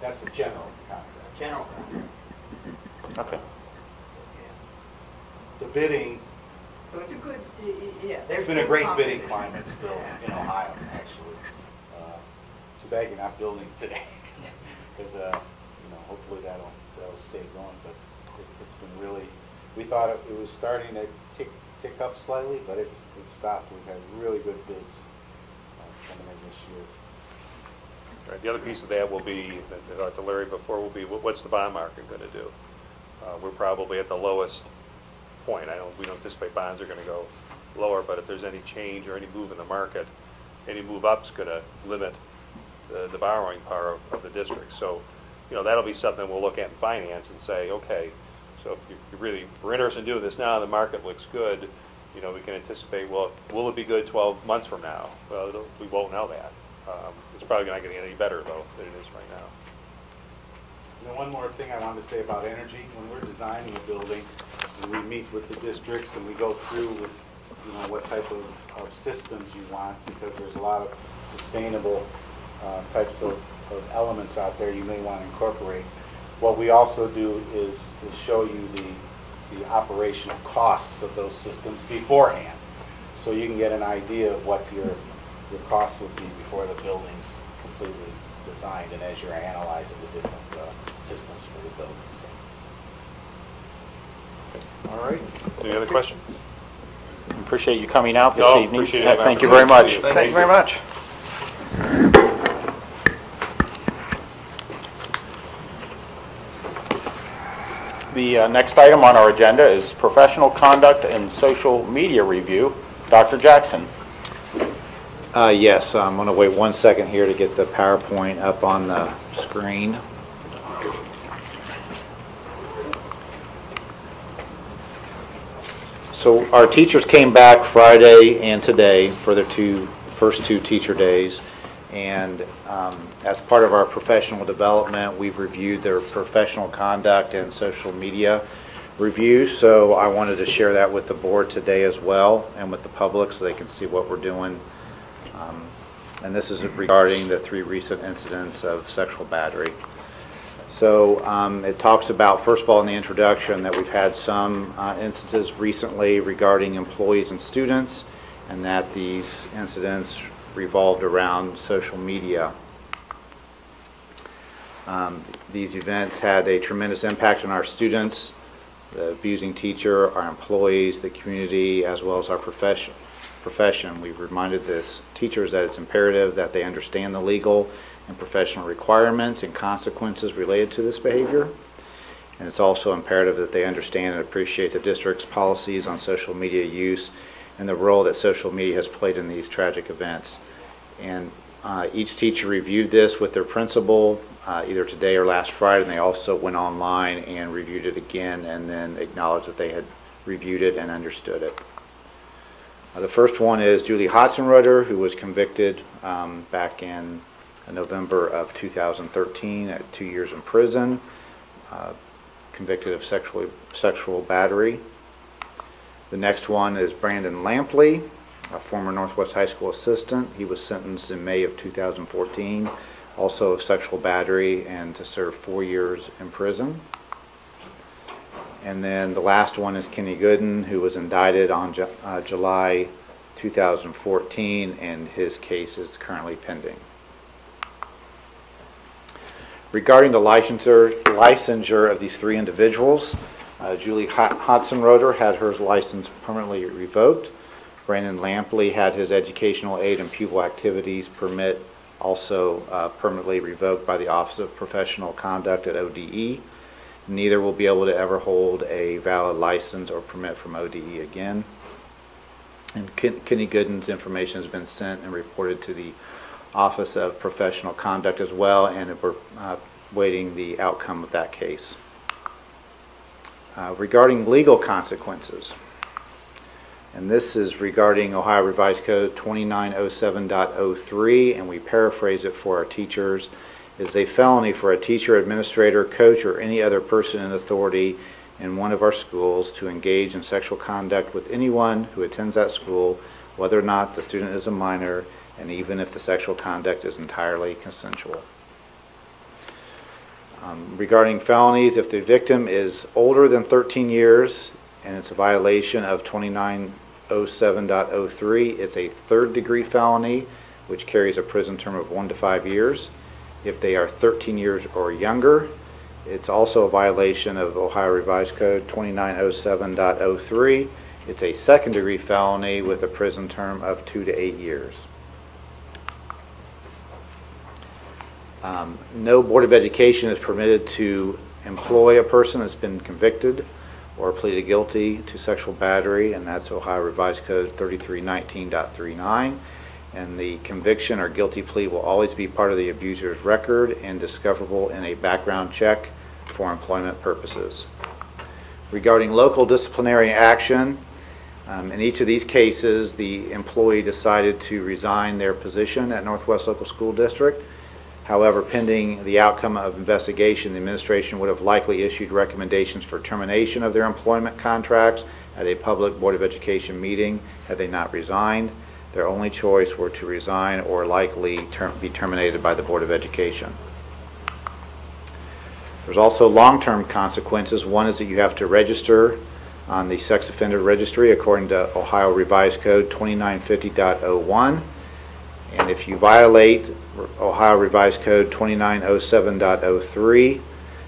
That's the general contract. General contract. Okay. The bidding, So it's a good, yeah. it's been a great bidding climate still in Ohio, actually. Too bad you're not building today, because hopefully that'll stay going. But it's been really, we thought it was starting to tick up slightly, but it's stopped. We've had really good bids coming in this year. Right, the other piece of that will be, that I talked to Larry before, will be what's the bond market going to do? We're probably at the lowest point. We don't anticipate bonds are going to go lower, but if there's any change or any move in the market, any move up's going to limit the borrowing power of the district. So, that'll be something we'll look at in finance and say, okay, so if we're interested in doing this now, the market looks good, we can anticipate, well, will it be good 12 months from now? Well, we won't know that. It's probably not getting any better, though, than it is right now. One more thing I wanted to say about energy. When we're designing a building, and we meet with the districts and we go through with, what type of systems you want, because there's a lot of sustainable types of elements out there you may want to incorporate. What we also do is show you the operational costs of those systems beforehand, so you can get an idea of what your costs would be before the building's completely designed and as you're analyzing the different systems for the building. So. All right. Any other questions? Appreciate you coming out this evening. Appreciate it. Thank you very much. Thank you very much. The next item on our agenda is professional conduct and social media review. Dr. Jackson. Yes, I'm going to wait 1 second here to get the PowerPoint up on the screen. So our teachers came back Friday and today for their first two teacher days, and as part of our professional development, we've reviewed their professional conduct and social media review. So I wanted to share that with the board today as well, and with the public, so they can see what we're doing. And this is regarding the 3 recent incidents of sexual battery. So it talks about, first of all, in the introduction, that we've had some instances recently regarding employees and students, and that these incidents revolved around social media. These events had a tremendous impact on our students, the abusing teacher, our employees, the community, as well as our profession. We've reminded the teachers that it's imperative that they understand the legal and professional requirements and consequences related to this behavior. And it's also imperative that they understand and appreciate the district's policies on social media use and the role that social media has played in these tragic events. And each teacher reviewed this with their principal either today or last Friday, and they also went online and reviewed it again and then acknowledged that they had reviewed it and understood it. The first one is Julie Hotzenroder, who was convicted back in November of 2013 at 2 years in prison. convicted of sexual battery. The next one is Brandon Lampley, a former Northwest High School assistant. He was sentenced in May of 2014, also of sexual battery, and to serve 4 years in prison. And then the last one is Kenny Gooden, who was indicted on July 2014, and his case is currently pending. Regarding the licensure of these three individuals, Julie Hodson-Roeder had her license permanently revoked. Brandon Lampley had his educational aid and pupil activities permit also permanently revoked by the Office of Professional Conduct at ODE. Neither will be able to ever hold a valid license or permit from ODE again. And Kenny Gooden's information has been sent and reported to the Office of Professional Conduct as well, and we're waiting the outcome of that case. Regarding legal consequences, and this is regarding Ohio Revised Code 2907.03, and we paraphrase it for our teachers, is a felony for a teacher, administrator, coach, or any other person in authority in one of our schools to engage in sexual conduct with anyone who attends that school, whether or not the student is a minor, and even if the sexual conduct is entirely consensual. Regarding felonies, if the victim is older than 13 years and it's a violation of 2907.03, it's a third-degree felony, which carries a prison term of 1 to 5 years. If they are 13 years or younger, it's also a violation of Ohio Revised Code 2907.03. It's a second-degree felony with a prison term of 2 to 8 years. No Board of Education is permitted to employ a person that's been convicted or pleaded guilty to sexual battery, and that's Ohio Revised Code 3319.39. And the conviction or guilty plea will always be part of the abuser's record and discoverable in a background check for employment purposes. Regarding local disciplinary action, in each of these cases, the employee decided to resign their position at Northwest Local School District. However, pending the outcome of investigation, the administration would have likely issued recommendations for termination of their employment contracts at a public Board of Education meeting had they not resigned. Their only choice were to resign or likely be terminated by the Board of Education. There's also long-term consequences. One is that you have to register on the sex offender registry according to Ohio Revised Code 2950.01. And if you violate Ohio Revised Code 2907.03,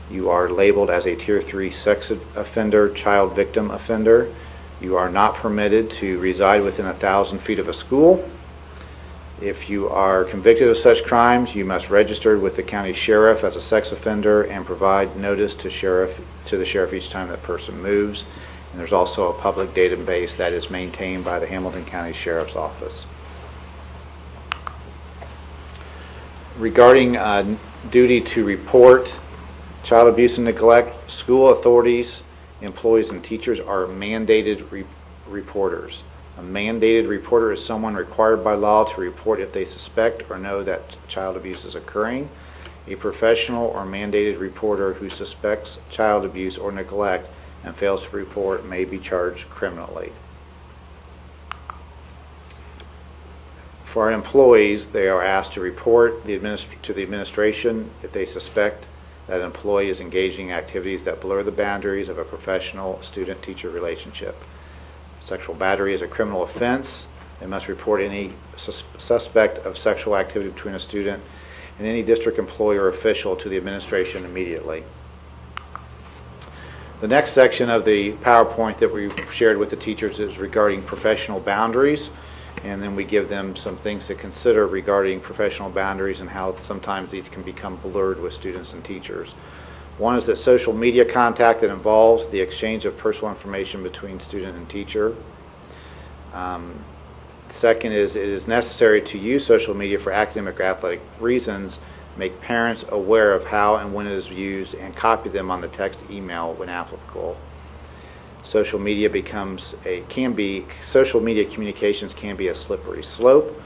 you are labeled as a Tier 3 sex offender, child victim offender. You are not permitted to reside within 1,000 feet of a school. If you are convicted of such crimes, you must register with the county sheriff as a sex offender and provide notice to the sheriff each time that person moves. And there's also a public database that is maintained by the Hamilton County Sheriff's Office. Regarding duty to report child abuse and neglect, school authorities, employees, and teachers are mandated reporters. A mandated reporter is someone required by law to report if they suspect or know that child abuse is occurring. A professional or mandated reporter who suspects child abuse or neglect and fails to report may be charged criminally. For our employees, they are asked to report to the administration if they suspect that an employee is engaging in activities that blur the boundaries of a professional student-teacher relationship. Sexual battery is a criminal offense. They must report any suspect of sexual activity between a student and any district employee or official to the administration immediately. The next section of the PowerPoint that we shared with the teachers is regarding professional boundaries, and then we give them some things to consider regarding professional boundaries and how sometimes these can become blurred with students and teachers. One is that social media contact that involves the exchange of personal information between student and teacher. Second is it is necessary to use social media for academic or athletic reasons, make parents aware of how and when it is used, and copy them on the text email when applicable. Social media social media communications can be a slippery slope.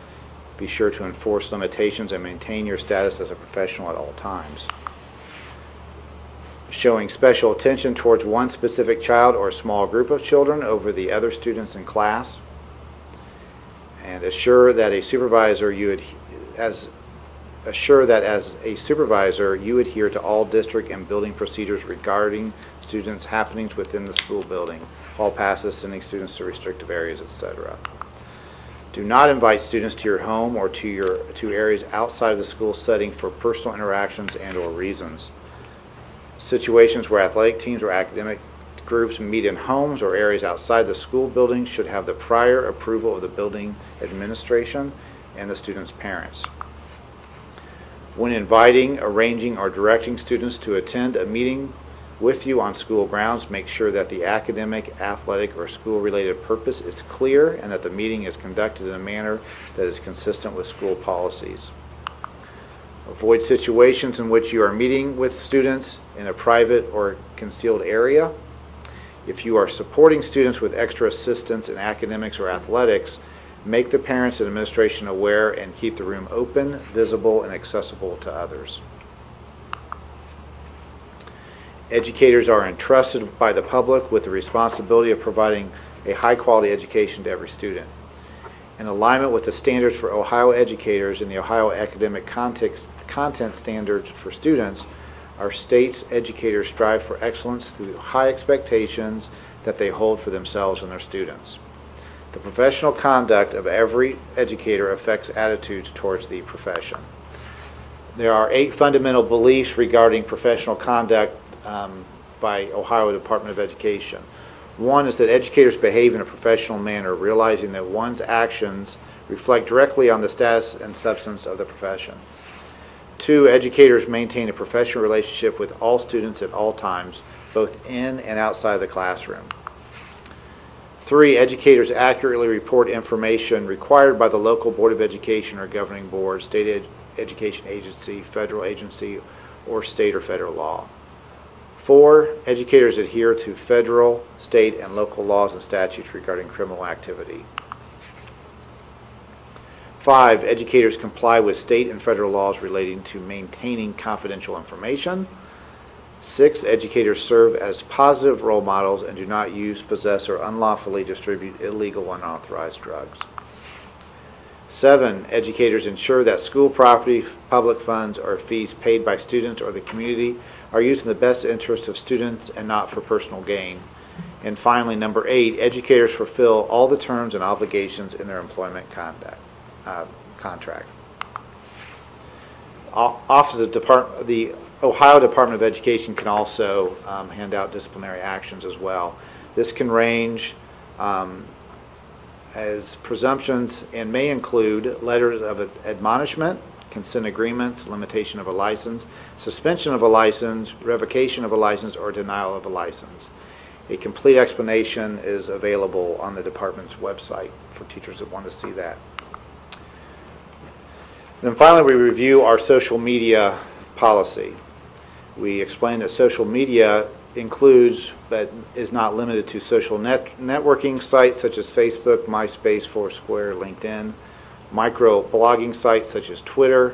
Be sure to enforce limitations and maintain your status as a professional at all times. showing special attention towards one specific child or a small group of children over the other students in class, and assure that as a supervisor you adhere to all district and building procedures regarding students' happenings within the school building, hall passes, sending students to restrictive areas, etc. Do not invite students to your home or to areas outside of the school setting for personal interactions and/or reasons. Situations where athletic teams or academic groups meet in homes or areas outside the school building should have the prior approval of the building administration and the students' parents. When inviting, arranging, or directing students to attend a meeting with you on school grounds, make sure that the academic, athletic, or school-related purpose is clear and that the meeting is conducted in a manner that is consistent with school policies. Avoid situations in which you are meeting with students in a private or concealed area. If you are supporting students with extra assistance in academics or athletics, make the parents and administration aware and keep the room open, visible, and accessible to others. Educators are entrusted by the public with the responsibility of providing a high-quality education to every student. In alignment with the standards for Ohio educators and the Ohio Academic Content Standards for students, our state's educators strive for excellence through high expectations that they hold for themselves and their students. The professional conduct of every educator affects attitudes towards the profession. There are 8 fundamental beliefs regarding professional conduct by Ohio Department of Education. One is that educators behave in a professional manner, realizing that one's actions reflect directly on the status and substance of the profession. 2, educators maintain a professional relationship with all students at all times, both in and outside of the classroom. 3, educators accurately report information required by the local Board of Education or governing board, state education agency, federal agency, or state or federal law. 4, educators adhere to federal, state, and local laws and statutes regarding criminal activity. 5, educators comply with state and federal laws relating to maintaining confidential information. 6, educators serve as positive role models and do not use, possess, or unlawfully distribute illegal unauthorized drugs. 7, educators ensure that school property, public funds, or fees paid by students or the community are used in the best interest of students and not for personal gain. And finally, number 8, educators fulfill all the terms and obligations in their employment contract. The Ohio Department of Education can also hand out disciplinary actions as well. This can range as presumptions and may include letters of admonishment, consent agreements, limitation of a license, suspension of a license, revocation of a license, or denial of a license. A complete explanation is available on the department's website for teachers that want to see that. Then finally, we review our social media policy. We explain that social media includes, but is not limited to, social networking sites such as Facebook, MySpace, Foursquare, LinkedIn, micro blogging sites such as Twitter,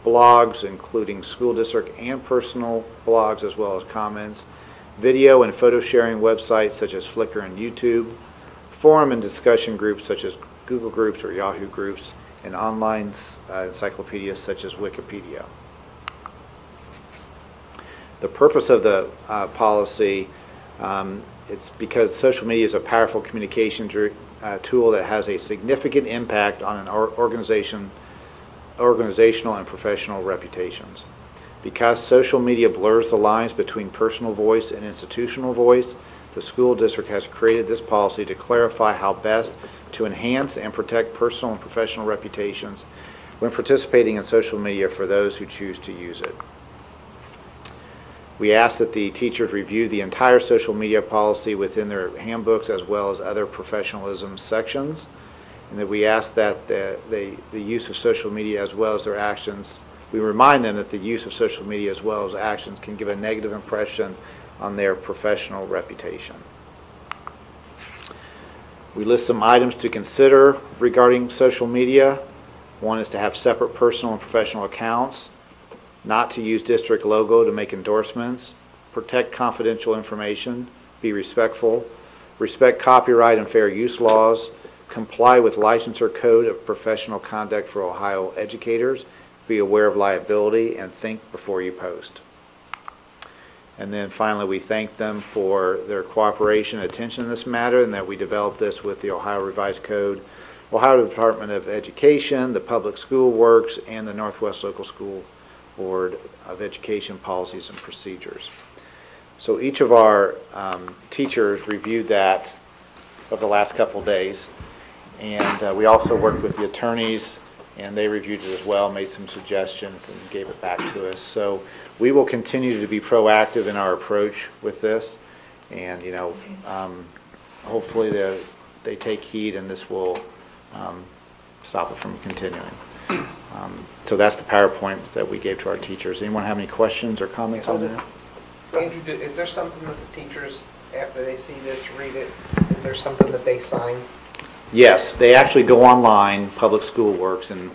blogs including school district and personal blogs as well as comments, video and photo sharing websites such as Flickr and YouTube, forum and discussion groups such as Google Groups or Yahoo Groups, and online encyclopedias such as Wikipedia. The purpose of the policy, it's because social media is a powerful communication tool that has a significant impact on an organizational and professional reputations. Because social media blurs the lines between personal voice and institutional voice, the school district has created this policy to clarify how best to enhance and protect personal and professional reputations when participating in social media for those who choose to use it. We ask that the teachers review the entire social media policy within their handbooks as well as other professionalism sections, and that we ask that the use of social media as well as their actions, we remind them that the use of social media as well as actions can give a negative impression on their professional reputation. We list some items to consider regarding social media. One is to have separate personal and professional accounts, not to use district logo to make endorsements, protect confidential information, be respectful, respect copyright and fair use laws, comply with licensure code of professional conduct for Ohio educators, be aware of liability, and think before you post. And then finally, we thank them for their cooperation and attention in this matter, and that we developed this with the Ohio Revised Code, Ohio Department of Education, the Public School Works, and the Northwest Local School Board of Education Policies and Procedures. So each of our teachers reviewed that over the last couple of days, and we also worked with the attorneys, and they reviewed it as well, made some suggestions, and gave it back to us. So we will continue to be proactive in our approach with this, and hopefully they take heed, and this will stop it from continuing. So that's the PowerPoint that we gave to our teachers. Anyone have any questions or comments on that? Andrew, is there something that the teachers, after they see this, read it, is there something that they sign? Yes, they actually go online, Public School Works, and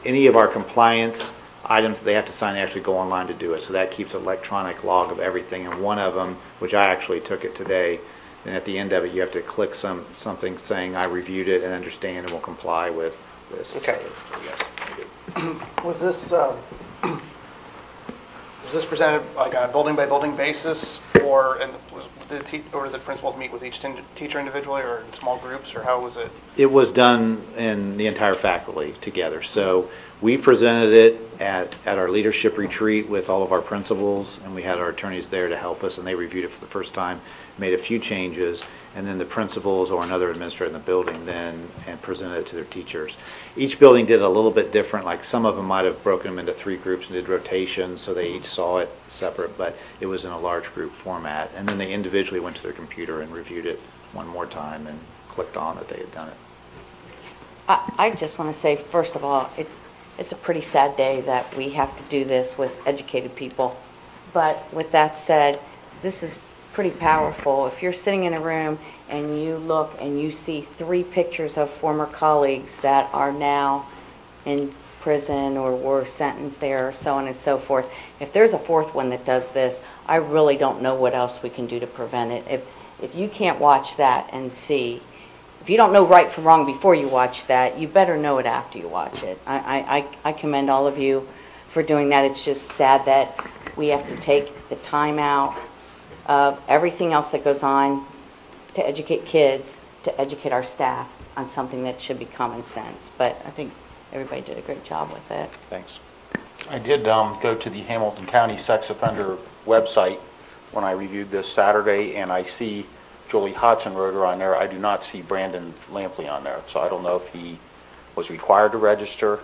any of our compliance items they have to sign, they actually go online to do it. So that keeps an electronic log of everything, and one of them, which I actually took it today, and at the end of it you have to click something saying I reviewed it and understand and will comply with this. Okay. So, yes. Was this presented like on a building by building basis, or the principals meet with each teacher individually, or in small groups, or how was it? It was done in the entire faculty together. So we presented it at our leadership retreat with all of our principals, and we had our attorneys there to help us, and they reviewed it for the first time, made a few changes, and then the principals or another administrator in the building then and presented it to their teachers. Each building did a little bit different. Like some of them might have broken them into 3 groups and did rotations, so they each saw it separate, but it was in a large group format. And then they individually went to their computer and reviewed it one more time and clicked on that they had done it. I just want to say, first of all, it's a pretty sad day that we have to do this with educated people. But with that said, this is pretty powerful. If you're sitting in a room and you look and you see 3 pictures of former colleagues that are now in prison or were sentenced there, so on and so forth, if there's a 4th one that does this, I really don't know what else we can do to prevent it. If you can't watch that and see, if you don't know right from wrong before you watch that, you better know it after you watch it. I commend all of you for doing that. It's just sad that we have to take the time out of everything else that goes on to educate kids, to educate our staff on something that should be common sense. But I think everybody did a great job with it. Thanks. I did go to the Hamilton County Sex Offender website when I reviewed this Saturday, and I see Julie Hodson-Roeder on there. I do not see Brandon Lampley on there, so I don't know if he was required to register.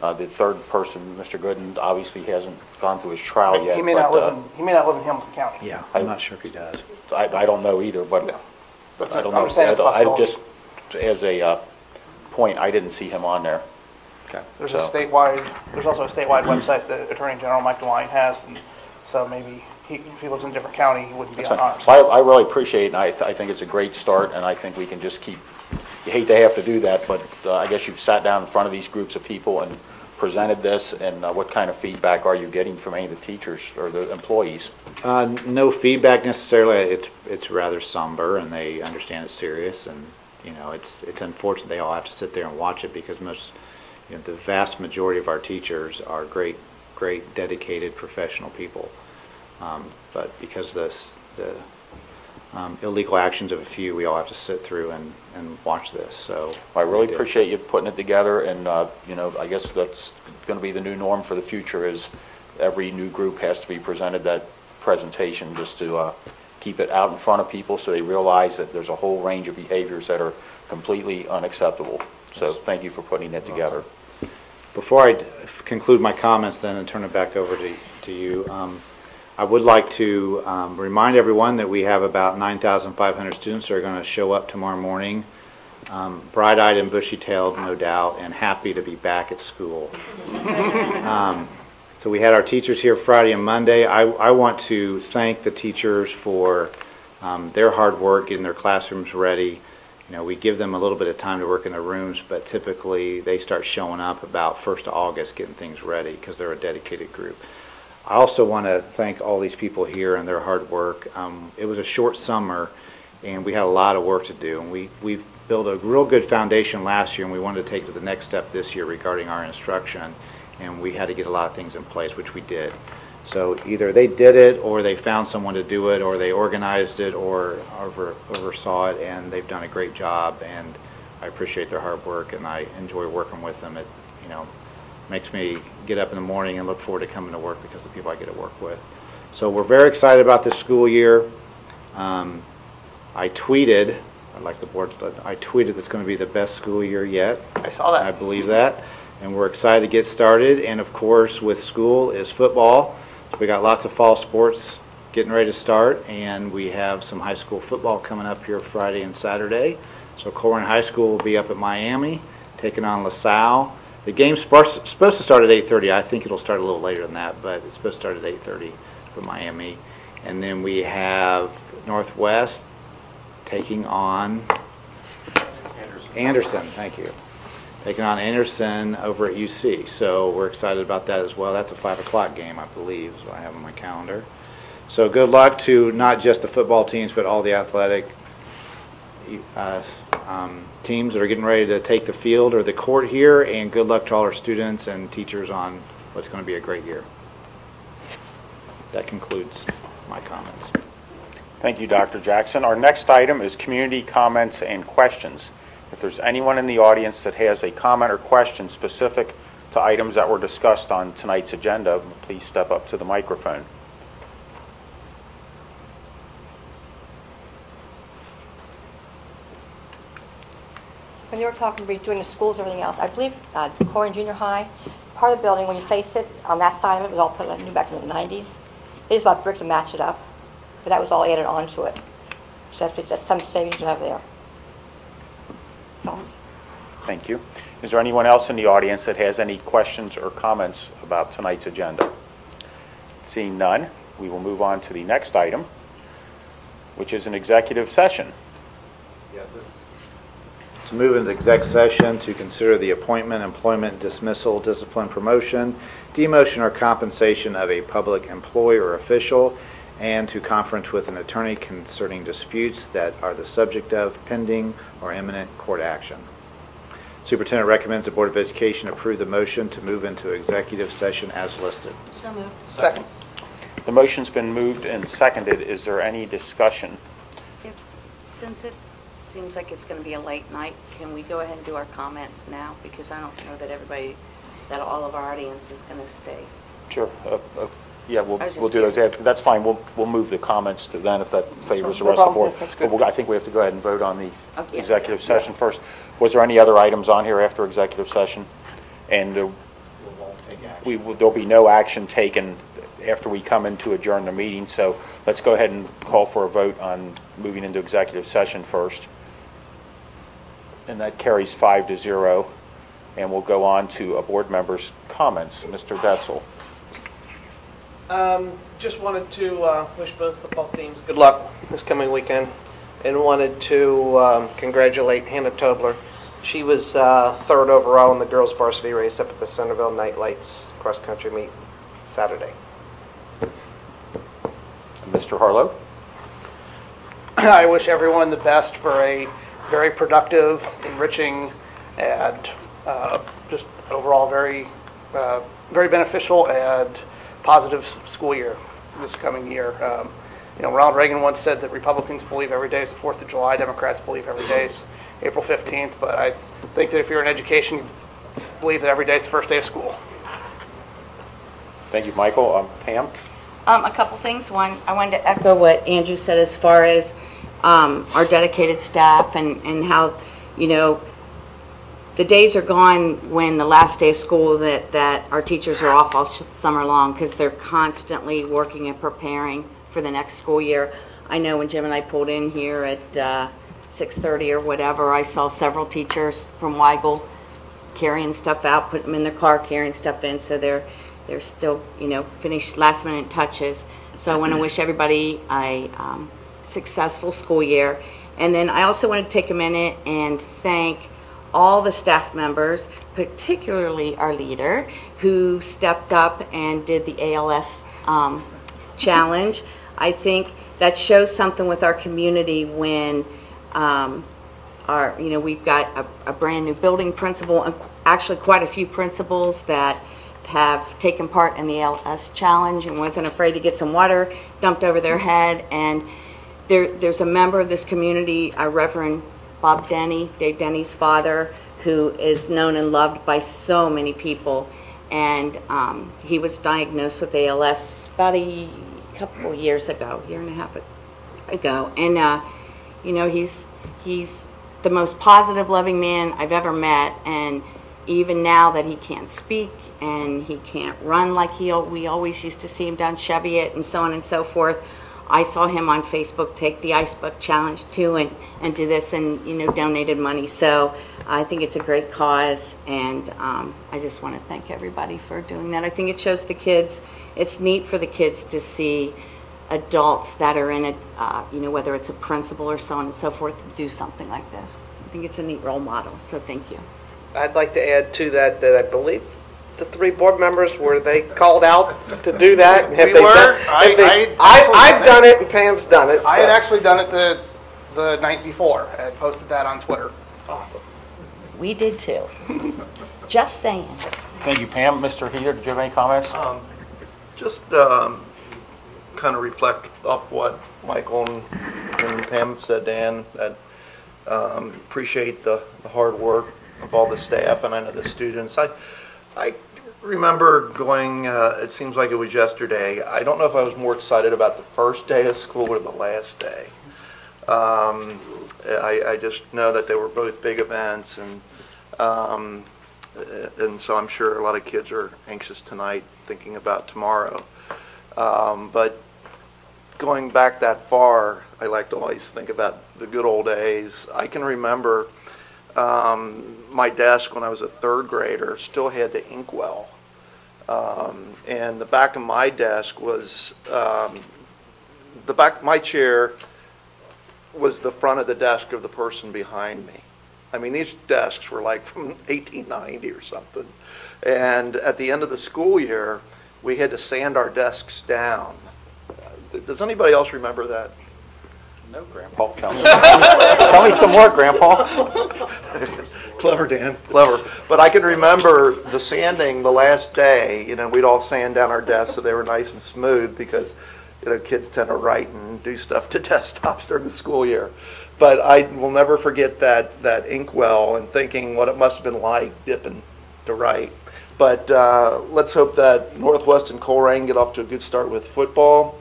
The 3rd person, Mr. Gooden, obviously hasn't gone through his trial yet. He may not live in Hamilton County. Yeah, I'm not sure if he does. I don't know either, but No, that's I don't I'm know. saying it's a I possibility. just, as a point, I didn't see him on there. Okay. There's So- also a statewide website that Attorney General Mike DeWine has, and so maybe if he lives in a different county, he wouldn't be That's on fine. ours. I really appreciate it, and I think it's a great start, and I think we can just keep, you hate to have to do that, but I guess you've sat down in front of these groups of people and presented this, and what kind of feedback are you getting from any of the teachers or the employees? No feedback necessarily. It's rather somber, and they understand it's serious, and it's unfortunate they all have to sit there and watch it because the vast majority of our teachers are great, dedicated, professional people. But because the illegal actions of a few, we all have to sit through and watch this. So I really appreciate you putting it together, and I guess that's going to be the new norm for the future. Is every new group has to be presented that presentation just to keep it out in front of people so they realize that there's a whole range of behaviors that are completely unacceptable. So thank you for putting it together. Before I conclude my comments then and turn it back over to you, I would like to remind everyone that we have about 9,500 students that are going to show up tomorrow morning, bright-eyed and bushy-tailed, no doubt, and happy to be back at school. So we had our teachers here Friday and Monday. I want to thank the teachers for their hard work getting their classrooms ready. We give them a little bit of time to work in their rooms, but typically they start showing up about 1st of August getting things ready because they're a dedicated group. I also want to thank all these people here and their hard work. It was a short summer, and we had a lot of work to do. And we've built a real good foundation last year, and we wanted to take it to the next step this year regarding our instruction. And we had to get a lot of things in place, which we did. So either they did it, or they found someone to do it, or they organized it, or oversaw it, and they've done a great job. And I appreciate their hard work, and I enjoy working with them. It, makes me get up in the morning and look forward to coming to work because of the people I get to work with. So we're very excited about this school year. I tweeted, I'd like the board, I tweeted it's going to be the best school year yet. I saw that. I believe that. And we're excited to get started. And of course, with school is football. We got lots of fall sports getting ready to start, and we have some high school football coming up here Friday and Saturday. So Corwin High School will be up at Miami, taking on LaSalle. The game's supposed to start at 8:30. I think it'll start a little later than that, but it's supposed to start at 8:30 for Miami. And then we have Northwest taking on Anderson. Thank you. Taking on Anderson over at UC. So we're excited about that as well. That's a 5 o'clock game, I believe, is what I have on my calendar. So good luck to not just the football teams, but all the athletic teams that are getting ready to take the field or the court here, and good luck to all our students and teachers on what's going to be a great year. That concludes my comments. Thank you, Dr. Jackson. Our next item is community comments and questions. If there's anyone in the audience that has a comment or question specific to items that were discussed on tonight's agenda, please step up to the microphone. When you were talking between the schools and everything else, I believe Corwin Junior High, part of the building, when you face it, on that side of it, was all put new back in the 90s. They just bought brick to match it up, but that was all added onto it. So that's some savings you have there. So. Thank you. Is there anyone else in the audience that has any questions or comments about tonight's agenda? Seeing none, we will move on to the next item, which is an executive session. Yes, to move into exec session to consider the appointment, employment, dismissal, discipline, promotion, demotion, or compensation of a public employee or official, and to conference with an attorney concerning disputes that are the subject of pending or imminent court action. Superintendent recommends the Board of Education approve the motion to move into executive session as listed. So moved. Second. The motion's been moved and seconded. Is there any discussion? Since it seems like it's going to be a late night, can we go ahead and do our comments now? Because I don't know that all of our audience is going to stay. Sure. Yeah, we'll do those. That's fine. We'll move the comments to then if that favors the rest of the board. But I think we have to go ahead and vote on the executive session first. Was there any other items on here after executive session? And there'll be no action taken after we come in to adjourn the meeting. So let's go ahead and call for a vote on moving into executive session first. And that carries 5-0. And we'll go on to a board member's comments. Mr. Detzel. Just wanted to wish both football teams good luck this coming weekend, and wanted to congratulate Hannah Tobler. She was third overall in the girls' varsity race up at the Centerville Night Lights cross-country meet Saturday. Mr. Harlow. I wish everyone the best for a very productive, enriching, and just overall very beneficial and positive school year this coming year. Ronald Reagan once said that Republicans believe every day is the 4th of July, Democrats believe every day is April 15th, but I think that if you're in education, you believe that every day is the first day of school. Thank you, Michael. Pam? A couple things. One, I wanted to echo what Andrew said as far as our dedicated staff and how, the days are gone when the last day of school that our teachers are off all summer long because they're constantly working and preparing for the next school year. I know when Jim and I pulled in here at 6:30 or whatever, I saw several teachers from Weigel carrying stuff out, putting them in their car, carrying stuff in, so they're still, finished last minute touches. So I want to wish everybody a successful school year. And then I also want to take a minute and thank all the staff members, particularly our leader, who stepped up and did the ALS challenge. I think that shows something with our community when we've got a brand new building principal, and actually quite a few principals that have taken part in the LS challenge and wasn't afraid to get some water dumped over their head. And there's a member of this community, Reverend Bob Denny, Dave Denny's father, who is known and loved by so many people. And he was diagnosed with ALS about a couple years ago, year and a half ago. And, he's the most positive, loving man I've ever met. And even now that he can't speak and he can't run like we always used to see him down Cheviot and so on and so forth, I saw him on Facebook take the Ice Bucket Challenge too and do this and, donated money. So I think it's a great cause, and I just want to thank everybody for doing that. I think it shows the kids, it's neat for the kids to see adults that are in it, whether it's a principal or so on and so forth, do something like this. I think it's a neat role model, so thank you. I'd like to add to that I believe the 3 board members, were they called out to do that? We were. I've done it and Pam's done it. I had actually done it the night before. I had posted that on Twitter. Awesome. We did too. Just saying. Thank you, Pam. Mr. Heater, did you have any comments? Just kind of reflect off what Michael and Pam said, Dan, that appreciate the hard work of all the staff and I know the students. I remember going, it seems like it was yesterday, I don't know if I was more excited about the first day of school or the last day. I just know that they were both big events, and so I'm sure a lot of kids are anxious tonight thinking about tomorrow. But going back that far, I like to always think about the good old days. I can remember my desk when I was a 3rd grader still had the inkwell. And the back of my desk was, the back of my chair was the front of the desk of the person behind me. I mean, these desks were like from 1890 or something. And at the end of the school year, we had to sand our desks down. Does anybody else remember that? No, Grandpa. Tell me some more, Grandpa. Clever, Dan, clever. But I can remember the sanding the last day. We'd all sand down our desks so they were nice and smooth because, kids tend to write and do stuff to desktops during the school year. But I will never forget that inkwell and thinking what it must have been like dipping to write. But let's hope that Northwest and Colerain get off to a good start with football.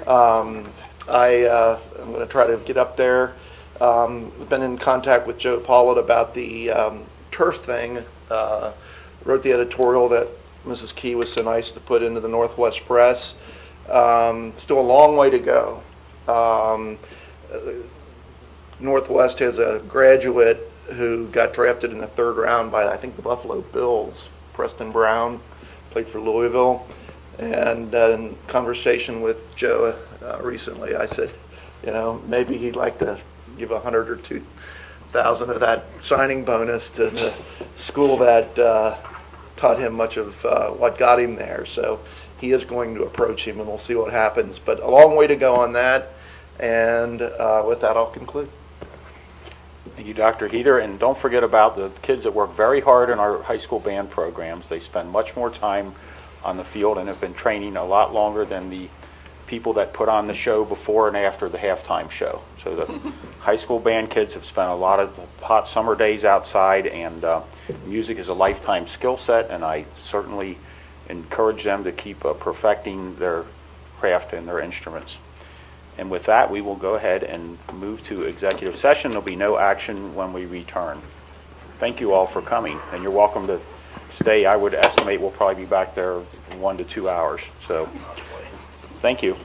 I'm going to try to get up there. We've been in contact with Joe Pollitt about the turf thing. Wrote the editorial that Mrs. Key was so nice to put into the Northwest Press. Still a long way to go. Northwest has a graduate who got drafted in the 3rd round by, I think, the Buffalo Bills. Preston Brown, played for Louisville. And in conversation with Joe recently, I said, maybe he'd like to give $100,000 or $2,000 of that signing bonus to the school that taught him much of what got him there. So he is going to approach him, and we'll see what happens. But a long way to go on that. And with that, I'll conclude. Thank you, Dr. Heater. And don't forget about the kids that work very hard in our high school band programs. They spend much more time on the field and have been training a lot longer than the people that put on the show before and after the halftime show. So the high school band kids have spent a lot of hot summer days outside, and music is a lifetime skill set, and I certainly encourage them to keep perfecting their craft and their instruments. And with that, we will go ahead and move to executive session. There'll be no action when we return. Thank you all for coming, and you're welcome to stay. I would estimate we'll probably be back there 1 to 2 hours. So thank you.